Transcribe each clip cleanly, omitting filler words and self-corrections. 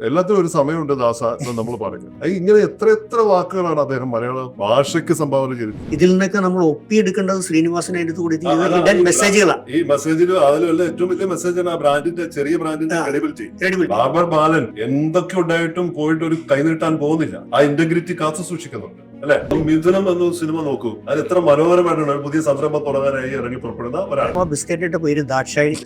എല്ലാത്തിനും ഒരു സമയമുണ്ട് ദാസ എന്ന് നമ്മൾ പറയുന്നത്. ഇങ്ങനെ എത്ര വാക്കുകളാണ് അദ്ദേഹം മലയാള ഭാഷയ്ക്ക് സംഭാവന ചെയ്തത്. ഇതിൽ നിന്നൊക്കെ നമ്മൾ ഒപ്പിയെടുക്കേണ്ടത് ശ്രീനിവാസൻ അതിന്റെ കൂടി മെസ്സേജുകളാണ്. ഈ മെസ്സേജിൽ അതിലുള്ള ഏറ്റവും വലിയ മെസ്സേജാണ് ആ ബ്രാൻഡിന്റെ ചെറിയ ബ്രാൻഡിന്റെ ക്രെഡിബിലിറ്റി. ബാബർ ബാലൻ എന്തൊക്കെ ഉണ്ടായിട്ടും പോയിട്ട് ഒരു കൈനീട്ടാൻ പോകുന്നില്ല. ആ ഇന്റഗ്രിറ്റി കാത്തു സൂക്ഷിക്കുന്നുണ്ട് അല്ലെ. മിഥുനം എന്ന സിനിമ നോക്കൂ, അത് എത്ര മനോഹരമായിട്ടാണ് ഒരു പുതിയ സംരംഭം തുടങ്ങാനായി ഇറങ്ങി പുറപ്പെടുന്ന ഒരാൾ. ബിസ്ക്കറ്റിന്റെ പേര് ദാക്ഷായണി.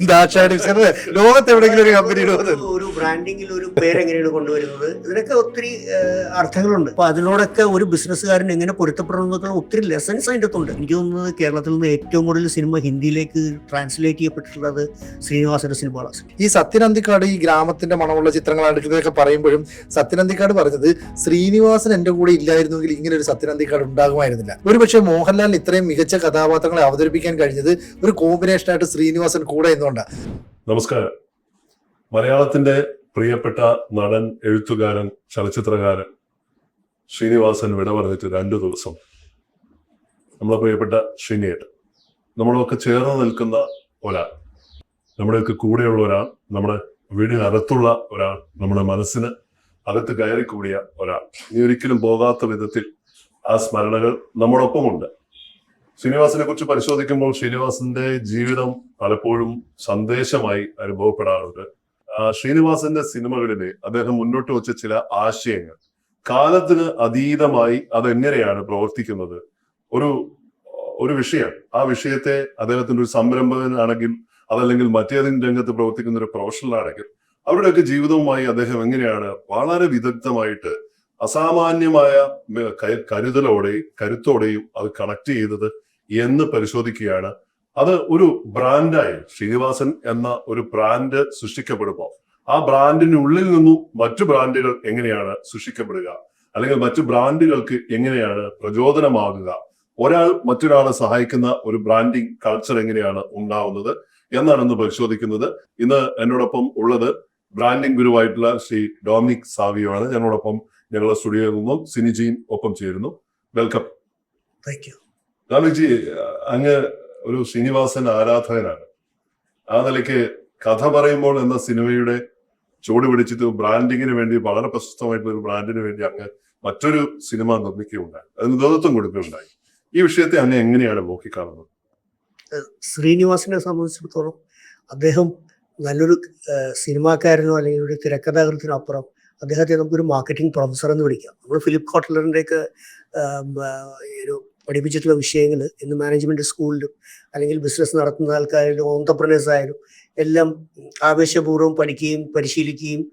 ലോകത്ത് എവിടെയെങ്കിലും ഒരു കമ്പനിയുടെ ഒരു ബ്രാൻഡിങ്ങിൽ ഒരു പേരെങ്ങനെയാണ് കൊണ്ടുവരുന്നത്, ഇതിനൊക്കെ ഒത്തിരി അർത്ഥങ്ങളുണ്ട്. അപ്പൊ അതിനോടൊക്കെ ഒരു ബിസിനസ്സുകാരൻ എങ്ങനെ പൊരുത്തപ്പെടണം എന്നൊക്കെ ഒത്തിരി ലെസൺസ് അതിൻ്റെ അകത്തുണ്ട്. എനിക്ക് തോന്നുന്നത് കേരളത്തിൽ നിന്ന് ഏറ്റവും കൂടുതൽ സിനിമ ഹിന്ദിയിലേക്ക് ട്രാൻസ്ലേറ്റ് ചെയ്യപ്പെട്ടിട്ടുള്ളത് ശ്രീനിവാസന്റെ സിനിമകളാണ്. ഈ സത്യനന്ദിക്കാട് ഈ ഗ്രാമത്തിന്റെ മണമുള്ള ചിത്രങ്ങൾ എടുക്കുന്നതൊക്കെ പറയുമ്പോഴും സത്യനന്ദിക്കാട് പറഞ്ഞത് ശ്രീനിവാസൻ എന്റെ കൂടെ ഇല്ലായിരുന്നെങ്കിൽ ഇങ്ങനെ ഒരു സത്യനന്ദിക്കാട് ഉണ്ടാകുമായിരുന്നില്ല. ഒരുപക്ഷെ മോഹൻലാലിന് ഇത്രയും മികച്ച കഥാപാത്രങ്ങളെ അവതരിപ്പിക്കാൻ കഴിഞ്ഞത് ഒരു കോമ്പിനേഷനായിട്ട് ശ്രീനിവാസൻ കൂടെ എന്നുകൊണ്ടാണ്. നമസ്കാരം. മലയാളത്തിന്റെ പ്രിയപ്പെട്ട നടൻ, എഴുത്തുകാരൻ, ചലച്ചിത്രകാരൻ ശ്രീനിവാസൻ വിട പറഞ്ഞിട്ട് 2 ദിവസം. നമ്മളെ പ്രിയപ്പെട്ട ശ്രീനിയേട്ടൻ, നമ്മളൊക്കെ ചേർന്ന് നിൽക്കുന്ന ഒരാൾ, നമ്മുടെയൊക്കെ കൂടെയുള്ള ഒരാൾ, നമ്മുടെ വീടിനകത്തുള്ള ഒരാൾ, നമ്മുടെ മനസ്സിന് അകത്ത് കയറിക്കൂടിയ ഒരാൾ. ഇനി ഒരിക്കലും പോകാത്ത വിധത്തിൽ ആ സ്മരണകൾ നമ്മോടൊപ്പമുണ്ട്. ശ്രീനിവാസനെ കുറിച്ച് പരിശോധിക്കുമ്പോൾ ശ്രീനിവാസന്റെ ജീവിതം പലപ്പോഴും സന്ദേശമായി അനുഭവപ്പെടാറുണ്ട്. ശ്രീനിവാസന്റെ സിനിമകളിലെ അദ്ദേഹം മുന്നോട്ട് വെച്ച ചില ആശയങ്ങൾ കാലത്തിന് അതീതമായി അതെങ്ങനെയാണ് പ്രവർത്തിക്കുന്നത്, ഒരു വിഷയം, ആ വിഷയത്തെ അദ്ദേഹത്തിന്റെ ഒരു സംരംഭകനാണെങ്കിൽ അതല്ലെങ്കിൽ മറ്റേതെങ്കിലും രംഗത്ത് പ്രവർത്തിക്കുന്ന ഒരു പ്രൊഫഷണൽ ആണെങ്കിൽ അവരുടെയൊക്കെ ജീവിതവുമായി അദ്ദേഹം എങ്ങനെയാണ് വളരെ വിദഗ്ധമായിട്ട് അസാമാന്യമായ കരുത്തോടെയും അത് കണക്ട് ചെയ്തത് എന്ന് പരിശോധിക്കുകയാണ്. അത് ഒരു ബ്രാൻഡായി ശ്രീനിവാസൻ എന്ന ഒരു ബ്രാൻഡ് സൃഷ്ടിക്കപ്പെടുമ്പോൾ ആ ബ്രാൻഡിനുള്ളിൽ നിന്നും മറ്റു ബ്രാൻഡുകൾ എങ്ങനെയാണ് സൃഷ്ടിക്കപ്പെടുക, അല്ലെങ്കിൽ മറ്റു ബ്രാൻഡുകൾക്ക് എങ്ങനെയാണ് പ്രചോദനമാകുക, ഒരാൾ മറ്റൊരാളെ സഹായിക്കുന്ന ഒരു ബ്രാൻഡിങ് കൾച്ചർ എങ്ങനെയാണ് ഉണ്ടാവുന്നത് എന്നാണ് പരിശോധിക്കുന്നത്. ഇന്ന് എന്നോടൊപ്പം ഉള്ളത് ബ്രാൻഡിങ് ഗുരുവായിട്ടുള്ള ശ്രീ ഡൊമിനിക് സാവിയോ ആണ്. ഞങ്ങളോടൊപ്പം ഞങ്ങളുടെ സ്റ്റുഡിയോയിൽ നിന്നും സിനിജിയും ഒപ്പം ചേരുന്നു. വെൽക്കം. ഡൊമിനിക് ജി, അങ്ങ് ഒരു ശ്രീനിവാസൻ ആരാധകനാണ്. ആ നിലയ്ക്ക് കഥ പറയുമ്പോൾ എന്ന സിനിമയുടെ ചുവട് പിടിച്ചിട്ട് ബ്രാൻഡിങ്ങിന് വേണ്ടി, വളരെ പ്രശസ്തമായിട്ടുള്ള ഒരു ബ്രാൻഡിന് വേണ്ടി അങ്ങ് മറ്റൊരു സിനിമ നിർമ്മിക്കുകയുണ്ടായി, അതിന് നേതൃത്വം കൊടുക്കുകയുണ്ടായി. ഈ വിഷയത്തെ അങ്ങ് എങ്ങനെയാണ് നോക്കിക്കാണുന്നത്? ശ്രീനിവാസനെ സംബന്ധിച്ചിടത്തോളം അദ്ദേഹം നല്ലൊരു സിനിമാക്കാരനോ അല്ലെങ്കിൽ ഒരു തിരക്കഥാകൃത്തിനോ അപ്പുറം അദ്ദേഹത്തെ നമുക്കൊരു മാർക്കറ്റിംഗ് പ്രൊഫസർ എന്ന് വിളിക്കാം. നമ്മൾ ഫിലിപ്പ് കോട്ട്ലറിൻ്റെയൊക്കെ ഒരു പഠിപ്പിച്ചിട്ടുള്ള വിഷയങ്ങൾ ഇന്ന് മാനേജ്മെന്റ് സ്കൂളിലും അല്ലെങ്കിൽ ബിസിനസ് നടത്തുന്ന ആൾക്കാരിലും ഓൺട്രപ്രനേഴ്സ് ആയാലും എല്ലാം ആവേശപൂർവ്വം പഠിക്കുകയും പരിശീലിക്കുകയും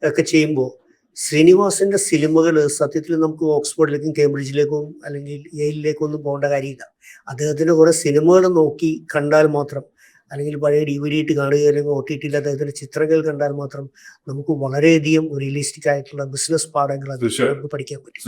ഒക്കെ ചെയ്യുമ്പോൾ ശ്രീനിവാസന്റെ സിനിമകൾ സത്യത്തിൽ നമുക്ക് ഓക്സ്ഫോർഡിലേക്കും കേംബ്രിഡ്ജിലേക്കും അല്ലെങ്കിൽ യെയിലിലേക്കും ഒന്നും പോകേണ്ട കാര്യമില്ല. അദ്ദേഹത്തിന്റെ കുറെ സിനിമകൾ നോക്കി കണ്ടാൽ മാത്രം, അല്ലെങ്കിൽ പഴയ DVD ഇട്ട് കാണുകയോ അല്ലെങ്കിൽ OTT അദ്ദേഹത്തിന്റെ ചിത്രങ്ങൾ കണ്ടാൽ മാത്രം നമുക്ക് വളരെയധികം റിയലിസ്റ്റിക് ആയിട്ടുള്ള ബിസിനസ് പാഠങ്ങൾ പഠിക്കാൻ പറ്റും.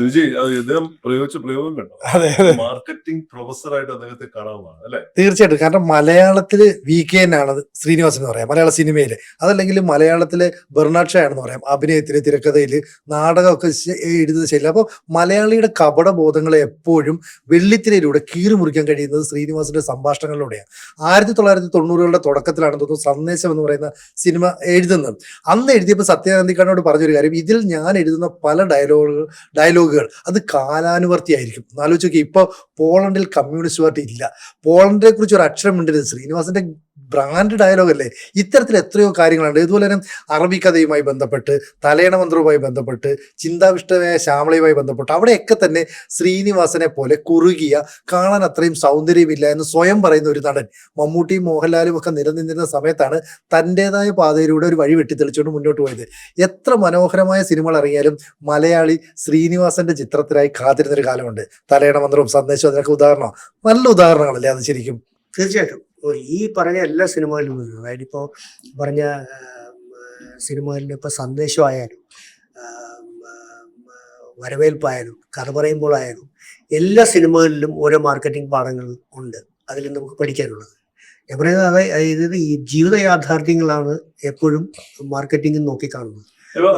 മാർക്കറ്റിംഗ് പ്രൊഫസറായിട്ട് അദ്ദേഹത്തെ കാണാവുന്നതാണ് അല്ലെ? തീർച്ചയായിട്ടും. കാരണം മലയാളത്തില് VKN ആണ് ശ്രീനിവാസൻ എന്ന് പറയാം, മലയാള സിനിമയില്. അതല്ലെങ്കിൽ മലയാളത്തിലെ ബെർണാഡ് ഷാ ആണെന്ന് പറയാം, അഭിനയത്തില്, തിരക്കഥയില്, നാടകമൊക്കെ എഴുതുന്ന ശൈലി. അപ്പൊ മലയാളിയുടെ കപടബോധങ്ങളെ എപ്പോഴും വെള്ളിത്തിരയിലൂടെ കീറി മുറിക്കാൻ കഴിയുന്നത് ശ്രീനിവാസന്റെ സംഭാഷണങ്ങളിലൂടെയാണ്. 1990കളുടെ തുടക്കത്തിലാണെന്ന് തോന്നുന്നു സന്ദേശം എന്ന് പറയുന്ന സിനിമ എഴുതുന്നത്. അന്ന് എഴുതിയപ്പോൾ സത്യനന്ദിക്കാടിനോട് പറഞ്ഞൊരു കാര്യം, ഇതിൽ ഞാൻ എഴുതുന്ന പല ഡയലോഗുകൾ അത് കാലാനുവർത്തിയായിരിക്കും. ആലോചിച്ച് നോക്കി, ഇപ്പൊ പോളണ്ടിൽ കമ്മ്യൂണിസ്റ്റ് പാർട്ടി ഇല്ല, പോളണ്ടിനെ കുറിച്ച് ഒരു അക്ഷരം മിണ്ടരുത്. ശ്രീനിവാസന്റെ ബ്രാൻഡ് ഡയലോഗ് അല്ലേ? ഇത്തരത്തിൽ എത്രയോ കാര്യങ്ങളുണ്ട്. ഇതുപോലെ തന്നെ അറബിക്കഥയുമായി ബന്ധപ്പെട്ട്, തലയണ മന്ത്രവുമായി ബന്ധപ്പെട്ട്, ചിന്താവിഷ്ടമായ ശ്യാമളയുമായി ബന്ധപ്പെട്ട് അവിടെയൊക്കെ തന്നെ ശ്രീനിവാസനെ പോലെ കുറുകിയ, കാണാൻ അത്രയും സൗന്ദര്യമില്ല എന്ന് സ്വയം പറയുന്ന ഒരു നടൻ മമ്മൂട്ടിയും മോഹൻലാലും ഒക്കെ നിലനിന്നിരുന്ന സമയത്താണ് തൻ്റെതായ പാതയിലൂടെ ഒരു വഴി വെട്ടിത്തെളിച്ചുകൊണ്ട് മുന്നോട്ട് പോയത്. എത്ര മനോഹരമായ സിനിമകൾ ഇറങ്ങിയാലും മലയാളി ശ്രീനിവാസന്റെ ചിത്രത്തിനായി കാത്തിരുന്നൊരു കാലമുണ്ട്. തലയണ മന്ത്രവും സന്ദേശവും അതിനൊക്കെ ഉദാഹരണം, നല്ല ഉദാഹരണങ്ങളല്ലേ അത്? ശരിക്കും തീർച്ചയായിട്ടും ഈ പറഞ്ഞ എല്ലാ സിനിമകളിലും, അതായത് ഇപ്പോൾ പറഞ്ഞ സിനിമകളിൽ ഇപ്പൊ സന്ദേശമായാലും വരവേൽപ്പായാലും കഥ പറയുമ്പോഴായാലും എല്ലാ സിനിമകളിലും ഓരോ മാർക്കറ്റിംഗ് പാഠങ്ങൾ ഉണ്ട്, അതിൽ നമുക്ക് പഠിക്കാനുള്ളത്. ഞാൻ പറയുന്നത് അതായത് ഈ ജീവിത യാഥാർത്ഥ്യങ്ങളാണ് എപ്പോഴും മാർക്കറ്റിംഗ് നോക്കിക്കാണുന്നത്.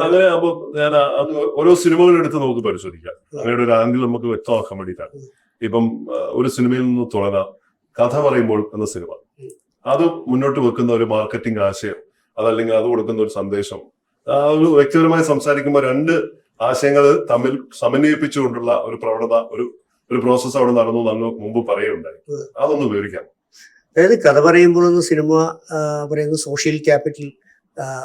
അങ്ങനെ അപ്പൊ ഞാൻ ഓരോ സിനിമകൾ എടുത്ത് നമുക്ക് പരിശോധിക്കാം. അങ്ങനെയുള്ള ഒരു ആംഗിൾ നമുക്ക് വ്യക്തമാക്കാൻ വേണ്ടിയിട്ടാണ്. ഇപ്പം ഒരു സിനിമയിൽ നിന്ന് തുടങ്ങാം. കഥ പറയുമ്പോൾ എന്ന സിനിമ, അത് മുന്നോട്ട് വെക്കുന്ന ഒരു മാർക്കറ്റിംഗ് ആശയം, അതല്ലെങ്കിൽ അത് കൊടുക്കുന്ന ഒരു സന്ദേശം, ഒരു വ്യക്തിപരമായി സംസാരിക്കുമ്പോൾ രണ്ട് ആശയങ്ങൾ തമ്മിൽ സമന്വയിപ്പിച്ചുകൊണ്ടുള്ള ഒരു പ്രവണത, ഒരു പ്രോസസ്സ് അവിടെ നടന്നു അങ്ങ് മുമ്പ് പറയുകയുണ്ടായി. അതൊന്ന് വിവരിക്കാം. അതായത് കഥ പറയുമ്പോഴൊന്ന് സിനിമ പറയുന്നത് സോഷ്യൽ ക്യാപിറ്റൽ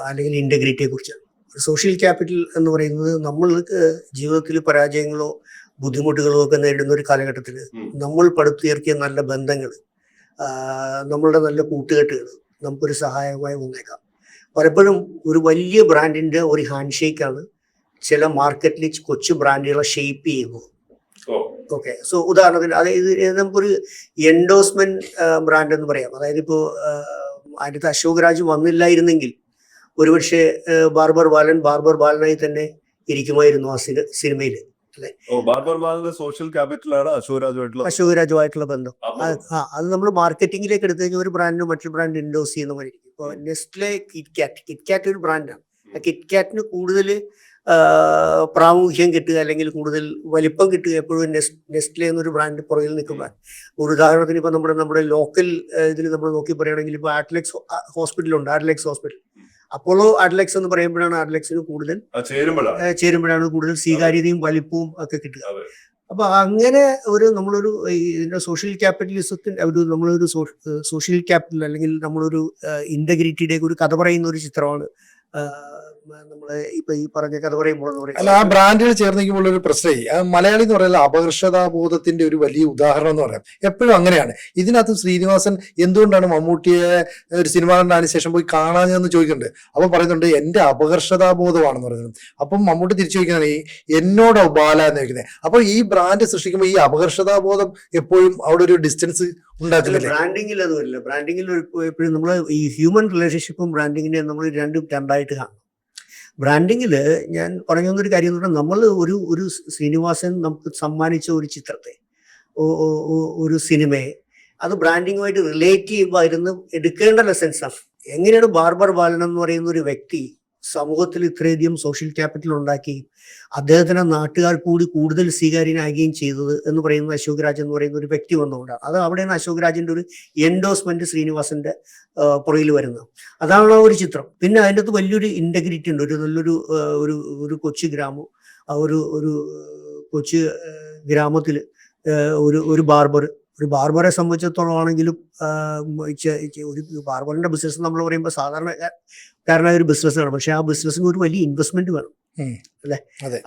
അല്ലെങ്കിൽ ഇന്റഗ്രിറ്റിയെ കുറിച്ചാണ്. സോഷ്യൽ ക്യാപിറ്റൽ എന്ന് പറയുന്നത് നമ്മൾക്ക് ജീവിതത്തിൽ പരാജയങ്ങളോ ബുദ്ധിമുട്ടുകളോ ഒക്കെ നേരിടുന്ന ഒരു കാലഘട്ടത്തിൽ നമ്മൾ പടുത്തുയർത്തിയ നല്ല ബന്ധങ്ങൾ, നമ്മളുടെ നല്ല കൂട്ടുകെട്ടുകൾ നമുക്കൊരു സഹായകമായി വന്നേക്കാം. പലപ്പോഴും ഒരു വലിയ ബ്രാൻഡിന്റെ ഒരു ഹാൻഡ് ഷേക്കാണ് ചില മാർക്കറ്റിൽ കൊച്ചു ബ്രാൻഡുകളെ ഷേപ്പ് ചെയ്യുന്നത്. ഓക്കെ, സോ ഉദാഹരണത്തിന് അതായത് നമുക്കൊരു എൻഡോസ്മെന്റ് ബ്രാൻഡ് എന്ന് പറയാം. അതായത് ഇപ്പോൾ അതിനകത്ത് അശോക് രാജ് വന്നില്ലായിരുന്നെങ്കിൽ ഒരുപക്ഷെ ബാർബർ ബാലനായി തന്നെ ഇരിക്കുമായിരുന്നു ആ സിനിമയിൽ, അല്ലെ? ബാർബർ ബാലന്റെ സോഷ്യൽ ക്യാപിറ്റലാണ് അശോക് രാജുമായിട്ടുള്ള ബന്ധം. അത് നമ്മൾ മാർക്കറ്റിംഗിലേക്ക് എടുത്തു കഴിഞ്ഞാൽ ഒരു ബ്രാൻഡിന് മറ്റൊരു ബ്രാൻഡ് എൻഡോസ് ചെയ്യുന്ന പോലെ ഇരിക്കും. ഇപ്പോൾ നെസ്ലെ കിറ്റ്കാറ്റ് ഒരു ബ്രാൻഡാണ്. ആ കിറ്റ്കാറ്റിന് കൂടുതൽ പ്രാമുഖ്യം കിട്ടുക അല്ലെങ്കിൽ കൂടുതൽ വലിപ്പം കിട്ടുക എപ്പോഴും നെസ്ലെ എന്നൊരു ബ്രാൻഡ് പുറകിൽ നിൽക്കുന്ന. ഒരു ഉദാഹരണത്തിന് ഇപ്പൊ നമ്മുടെ ലോക്കൽ ഇതിൽ നമ്മൾ നോക്കി പറയുകയാണെങ്കിൽ ഇപ്പൊ ആഡ്ലെക്സ് ഹോസ്പിറ്റലുണ്ട്, ആഡ്ലെക്സ് ഹോസ്പിറ്റൽ. അപ്പോളോ ആഡ്ലെക്സ് എന്ന് പറയുമ്പോഴാണ് ആഡ്ലെക്സിന് കൂടുതൽ ചേരുമ്പോഴാണ് കൂടുതൽ സ്വീകാര്യതയും വലിപ്പവും ഒക്കെ കിട്ടുക. അപ്പൊ അങ്ങനെ നമ്മളൊരു ഇതിന്റെ സോഷ്യൽ ക്യാപിറ്റലിസത്തിന്റെ നമ്മളൊരു സോഷ്യൽ ക്യാപിറ്റൽ അല്ലെങ്കിൽ നമ്മളൊരു ഇന്റഗ്രിറ്റിയുടെ ഒരു കഥ പറയുന്ന ഒരു ചിത്രമാണ് നമ്മള് ഇപ്പൊ ഈ പറഞ്ഞ കഥ പറയുമ്പോൾ അല്ല, ആ ബ്രാൻഡുകൾ ചേർന്നിരിക്കുമ്പോൾ ഒരു പ്രശ്നമായി. മലയാളി എന്ന് പറയുന്നത് അപകർഷതാബോധത്തിന്റെ ഒരു വലിയ ഉദാഹരണം എന്ന് പറയാം. എപ്പോഴും അങ്ങനെയാണ്. ഇതിനകത്ത് ശ്രീനിവാസൻ എന്തുകൊണ്ടാണ് മമ്മൂട്ടിയെ ഒരു സിനിമ കണ്ടതിന് ശേഷം പോയി കാണാനെന്ന് ചോദിക്കുന്നുണ്ട്. അപ്പൊ പറയുന്നുണ്ട് എന്റെ അപകർഷതാബോധമാണെന്ന് പറയുന്നത്. അപ്പം മമ്മൂട്ടി തിരിച്ചു ചോദിക്കുന്നതാണ് എന്നോടോ ബാല എന്ന് ചോദിക്കുന്നത്. അപ്പൊ ഈ ബ്രാൻഡ് സൃഷ്ടിക്കുമ്പോൾ ഈ അപകർഷതാബോധം എപ്പോഴും അവിടെ ഒരു ഡിസ്റ്റൻസ് ഉണ്ടാക്കുന്നില്ല. ബ്രാൻഡിങ്ങിൽ അത് വരില്ല. ബ്രാൻഡിങ്ങിൽ എപ്പോഴും നമ്മൾ ഈ ഹ്യൂമൻ റിലേഷൻഷിപ്പും ബ്രാൻഡിങ്ങിനെ നമ്മൾ രണ്ടായിട്ട് കാണും. ബ്രാൻഡിങ്ങിൽ ഞാൻ പറഞ്ഞൊരു കാര്യം എന്ന് പറഞ്ഞാൽ നമ്മൾ ഒരു ശ്രീനിവാസൻ നമുക്ക് സമ്മാനിച്ച ഒരു ചിത്രത്തെ, ഒരു സിനിമയെ അത് ബ്രാൻഡിങ്ങുമായിട്ട് റിലേറ്റ് ചെയ്യുമ്പോൾ അതിരുന്ന് എടുക്കേണ്ട ലെസൺസാണ്. എങ്ങനെയാണ് ബാർബർ ബാലൻ എന്ന് പറയുന്ന ഒരു വ്യക്തി സമൂഹത്തിൽ ഇത്രയധികം സോഷ്യൽ ക്യാപിറ്റൽ ഉണ്ടാക്കി അദ്ദേഹത്തിനെ നാട്ടുകാർ കൂടി കൂടുതൽ സ്വീകാര്യനാകുകയും ചെയ്തത് എന്ന് പറയുന്നത് അശോക് രാജ് എന്ന് പറയുന്ന ഒരു വ്യക്തി വന്നുകൊണ്ടാണ്. അത് അവിടെയാണ് അശോക് രാജിന്റെ ഒരു എൻഡോസ്മെന്റ് ശ്രീനിവാസന്റെ പുറകിൽ വരുന്നത്. അതാണ് ഒരു ചിത്രം. പിന്നെ അതിൻ്റെ അകത്ത് വലിയൊരു ഇന്റഗ്രിറ്റി ഉണ്ട്. നല്ലൊരു ഒരു കൊച്ചു ഗ്രാമം, ഒരു കൊച്ചു ഗ്രാമത്തിൽ ഒരു ബാർബറെ സംബന്ധിച്ചിടത്തോളം ആണെങ്കിലും ഒരു ബാർബറിന്റെ ബിസിനസ് നമ്മൾ പറയുമ്പോൾ സാധാരണക്കാരനായ ഒരു ബിസിനസ്സാണ്. പക്ഷെ ആ ബിസിനസ്സിന് ഒരു വലിയ ഇൻവെസ്റ്റ്മെന്റ് വേണം, അല്ലെ?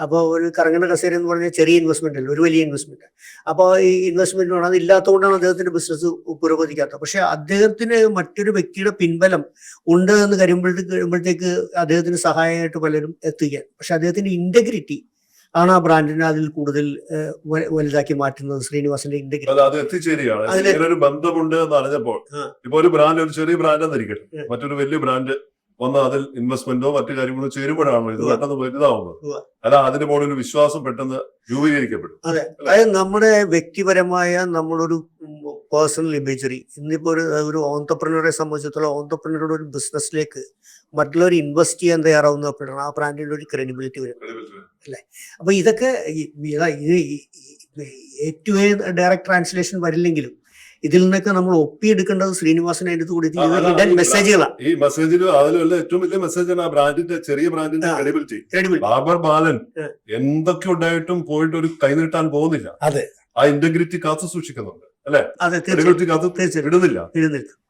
അപ്പൊ ഒരു കറങ്ങുന്ന കസേര എന്ന് പറഞ്ഞാൽ ചെറിയ ഇൻവെസ്റ്റ്മെന്റ് അല്ല, ഒരു വലിയ ഇൻവെസ്റ്റ്മെന്റ്. അപ്പൊ ഈ ഇൻവെസ്റ്റ്മെന്റ് വേണം. അത് ഇല്ലാത്തതുകൊണ്ടാണ് അദ്ദേഹത്തിന്റെ ബിസിനസ് പുരോഗതിക്കാത്തത്. പക്ഷെ അദ്ദേഹത്തിന് മറ്റൊരു വ്യക്തിയുടെ പിൻബലം ഉണ്ട് എന്ന് കഴിയുമ്പോഴത്തേക്ക് അദ്ദേഹത്തിന് സഹായമായിട്ട് പലരും എത്തുകയാണ്. പക്ഷെ അദ്ദേഹത്തിന്റെ ഇന്റഗ്രിറ്റി ആണ് ആ ബ്രാൻഡിനെ അതിൽ കൂടുതൽ വലുതാക്കി മാറ്റുന്നത്. ശ്രീനിവാസന്റെ ഇന്റഗ്രിറ്റി അത് എത്തിച്ചേരുകയാണ്. ഒരു ബന്ധമുണ്ട് എന്ന് അറിഞ്ഞപ്പോൾ ഇപ്പൊ ഒരു ബ്രാൻഡ്, ഒരു ചെറിയ ബ്രാൻഡ് എന്നിരിക്കട്ടെ, മറ്റൊരു വലിയ ബ്രാൻഡ് വന്ന് അതിൽ ഇൻവെസ്റ്റ്മെന്റോ മറ്റു കാര്യങ്ങളോ ചേരുമ്പോഴാണോ ഇത് പെട്ടെന്ന് വലുതാവുന്നത്. അല്ല, അതിന്റെ മുകളിൽ ഒരു വിശ്വാസം പെട്ടെന്ന് രൂപീകരിക്കപ്പെടും. അതെ, അതായത് നമ്മുടെ വ്യക്തിപരമായ നമ്മളൊരു പേഴ്സണൽ ഇമേജറി ഇന്നിപ്പോ ഒരു ഓൺടർപ്രനറെ സംബന്ധിച്ചിടത്തോളം ഓൺടർപ്രനറുടെ ഒരു ബിസിനസ്സിലേക്ക് മറ്റുള്ളവർ ഇൻവെസ്റ്റ് ചെയ്യാൻ തയ്യാറാവുന്നപ്പോഴാണ് ആ ബ്രാൻഡിന്റെ ഒരു ക്രെഡിബിലിറ്റി വരും, അല്ലെ? അപ്പൊ ഇതൊക്കെ ഏറ്റവും ഡയറക്റ്റ് ട്രാൻസ്ലേഷൻ വരില്ലെങ്കിലും ഇതിൽ നിന്നൊക്കെ നമ്മൾ ഒപ്പിയെടുക്കേണ്ടത് ശ്രീനിവാസൻ അതിന്റെ കൂടി മെസ്സേജുകളാണ്. ഈ മെസ്സേജുകൾ അതിലുള്ള ഏറ്റവും വലിയ മെസ്സേജാണ് ആ ബ്രാൻഡിന്റെ, ചെറിയ ബ്രാൻഡിന്റെ ക്രെഡിബിലിറ്റി. ബാർബർ ബാലൻ എന്തൊക്കെ ഉണ്ടായിട്ടും പോയിട്ട് ഒരു കൈനീട്ടാൻ പോകുന്നില്ല. അതെ, ആ ഇന്റഗ്രിറ്റി കാത്തു സൂക്ഷിക്കുന്നുണ്ട്, അല്ലെ? ക്രെഡിബിലിറ്റി കാത്തു ഇടുന്നില്ല.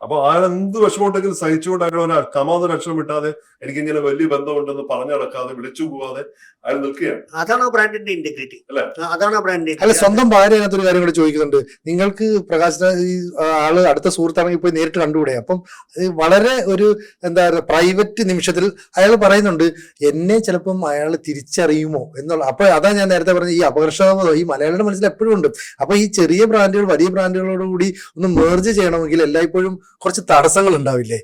അപ്പൊ ആരെന്ത് വിഷമമുണ്ടെങ്കിലും സഹിച്ചുകൊണ്ട് അങ്ങനെ കമാന്നൊരു അക്ഷരം വിട്ടാതെ എനിക്കിങ്ങനെ വലിയ ബന്ധമുണ്ടെന്ന് പറഞ്ഞു നടക്കാതെ വിളിച്ചു പോവാതെ അയാൾ നിൽക്കുകയാണ്. അതാണ് ബ്രാൻഡിന്റെ ഇന്റഗ്രിറ്റി, അല്ലെ? അതാണ് ബ്രാൻഡിന്റെ. അല്ല, സ്വന്തം ഭാര്യ അതിനകത്തൊരു കാര്യം കൂടെ ചോദിക്കുന്നുണ്ട്. നിങ്ങൾക്ക് പ്രകാശ് ആള് അടുത്ത സുഹൃത്താണെങ്കിൽ പോയി നേരിട്ട് കണ്ടുകൂടെ? അപ്പം വളരെ ഒരു എന്താ പറയുക, പ്രൈവറ്റ് നിമിഷത്തിൽ അയാൾ പറയുന്നുണ്ട് എന്നെ ചിലപ്പം അയാൾ തിരിച്ചറിയുമോ എന്നുള്ള. അപ്പൊ അതാ ഞാൻ നേരത്തെ പറഞ്ഞ ഈ അപകർഷതാബോധം ഈ മലയാളിയുടെ മനസ്സിൽ എപ്പോഴും ഉണ്ട്. അപ്പൊ ഈ ചെറിയ ബ്രാൻഡുകൾ വലിയ ബ്രാൻഡുകളോടുകൂടി ഒന്ന് മേർജ് ചെയ്യണമെങ്കിൽ എല്ലായ്പ്പോഴും കുറച്ച് തടസ്സങ്ങൾ ഉണ്ടാവില്ലേ?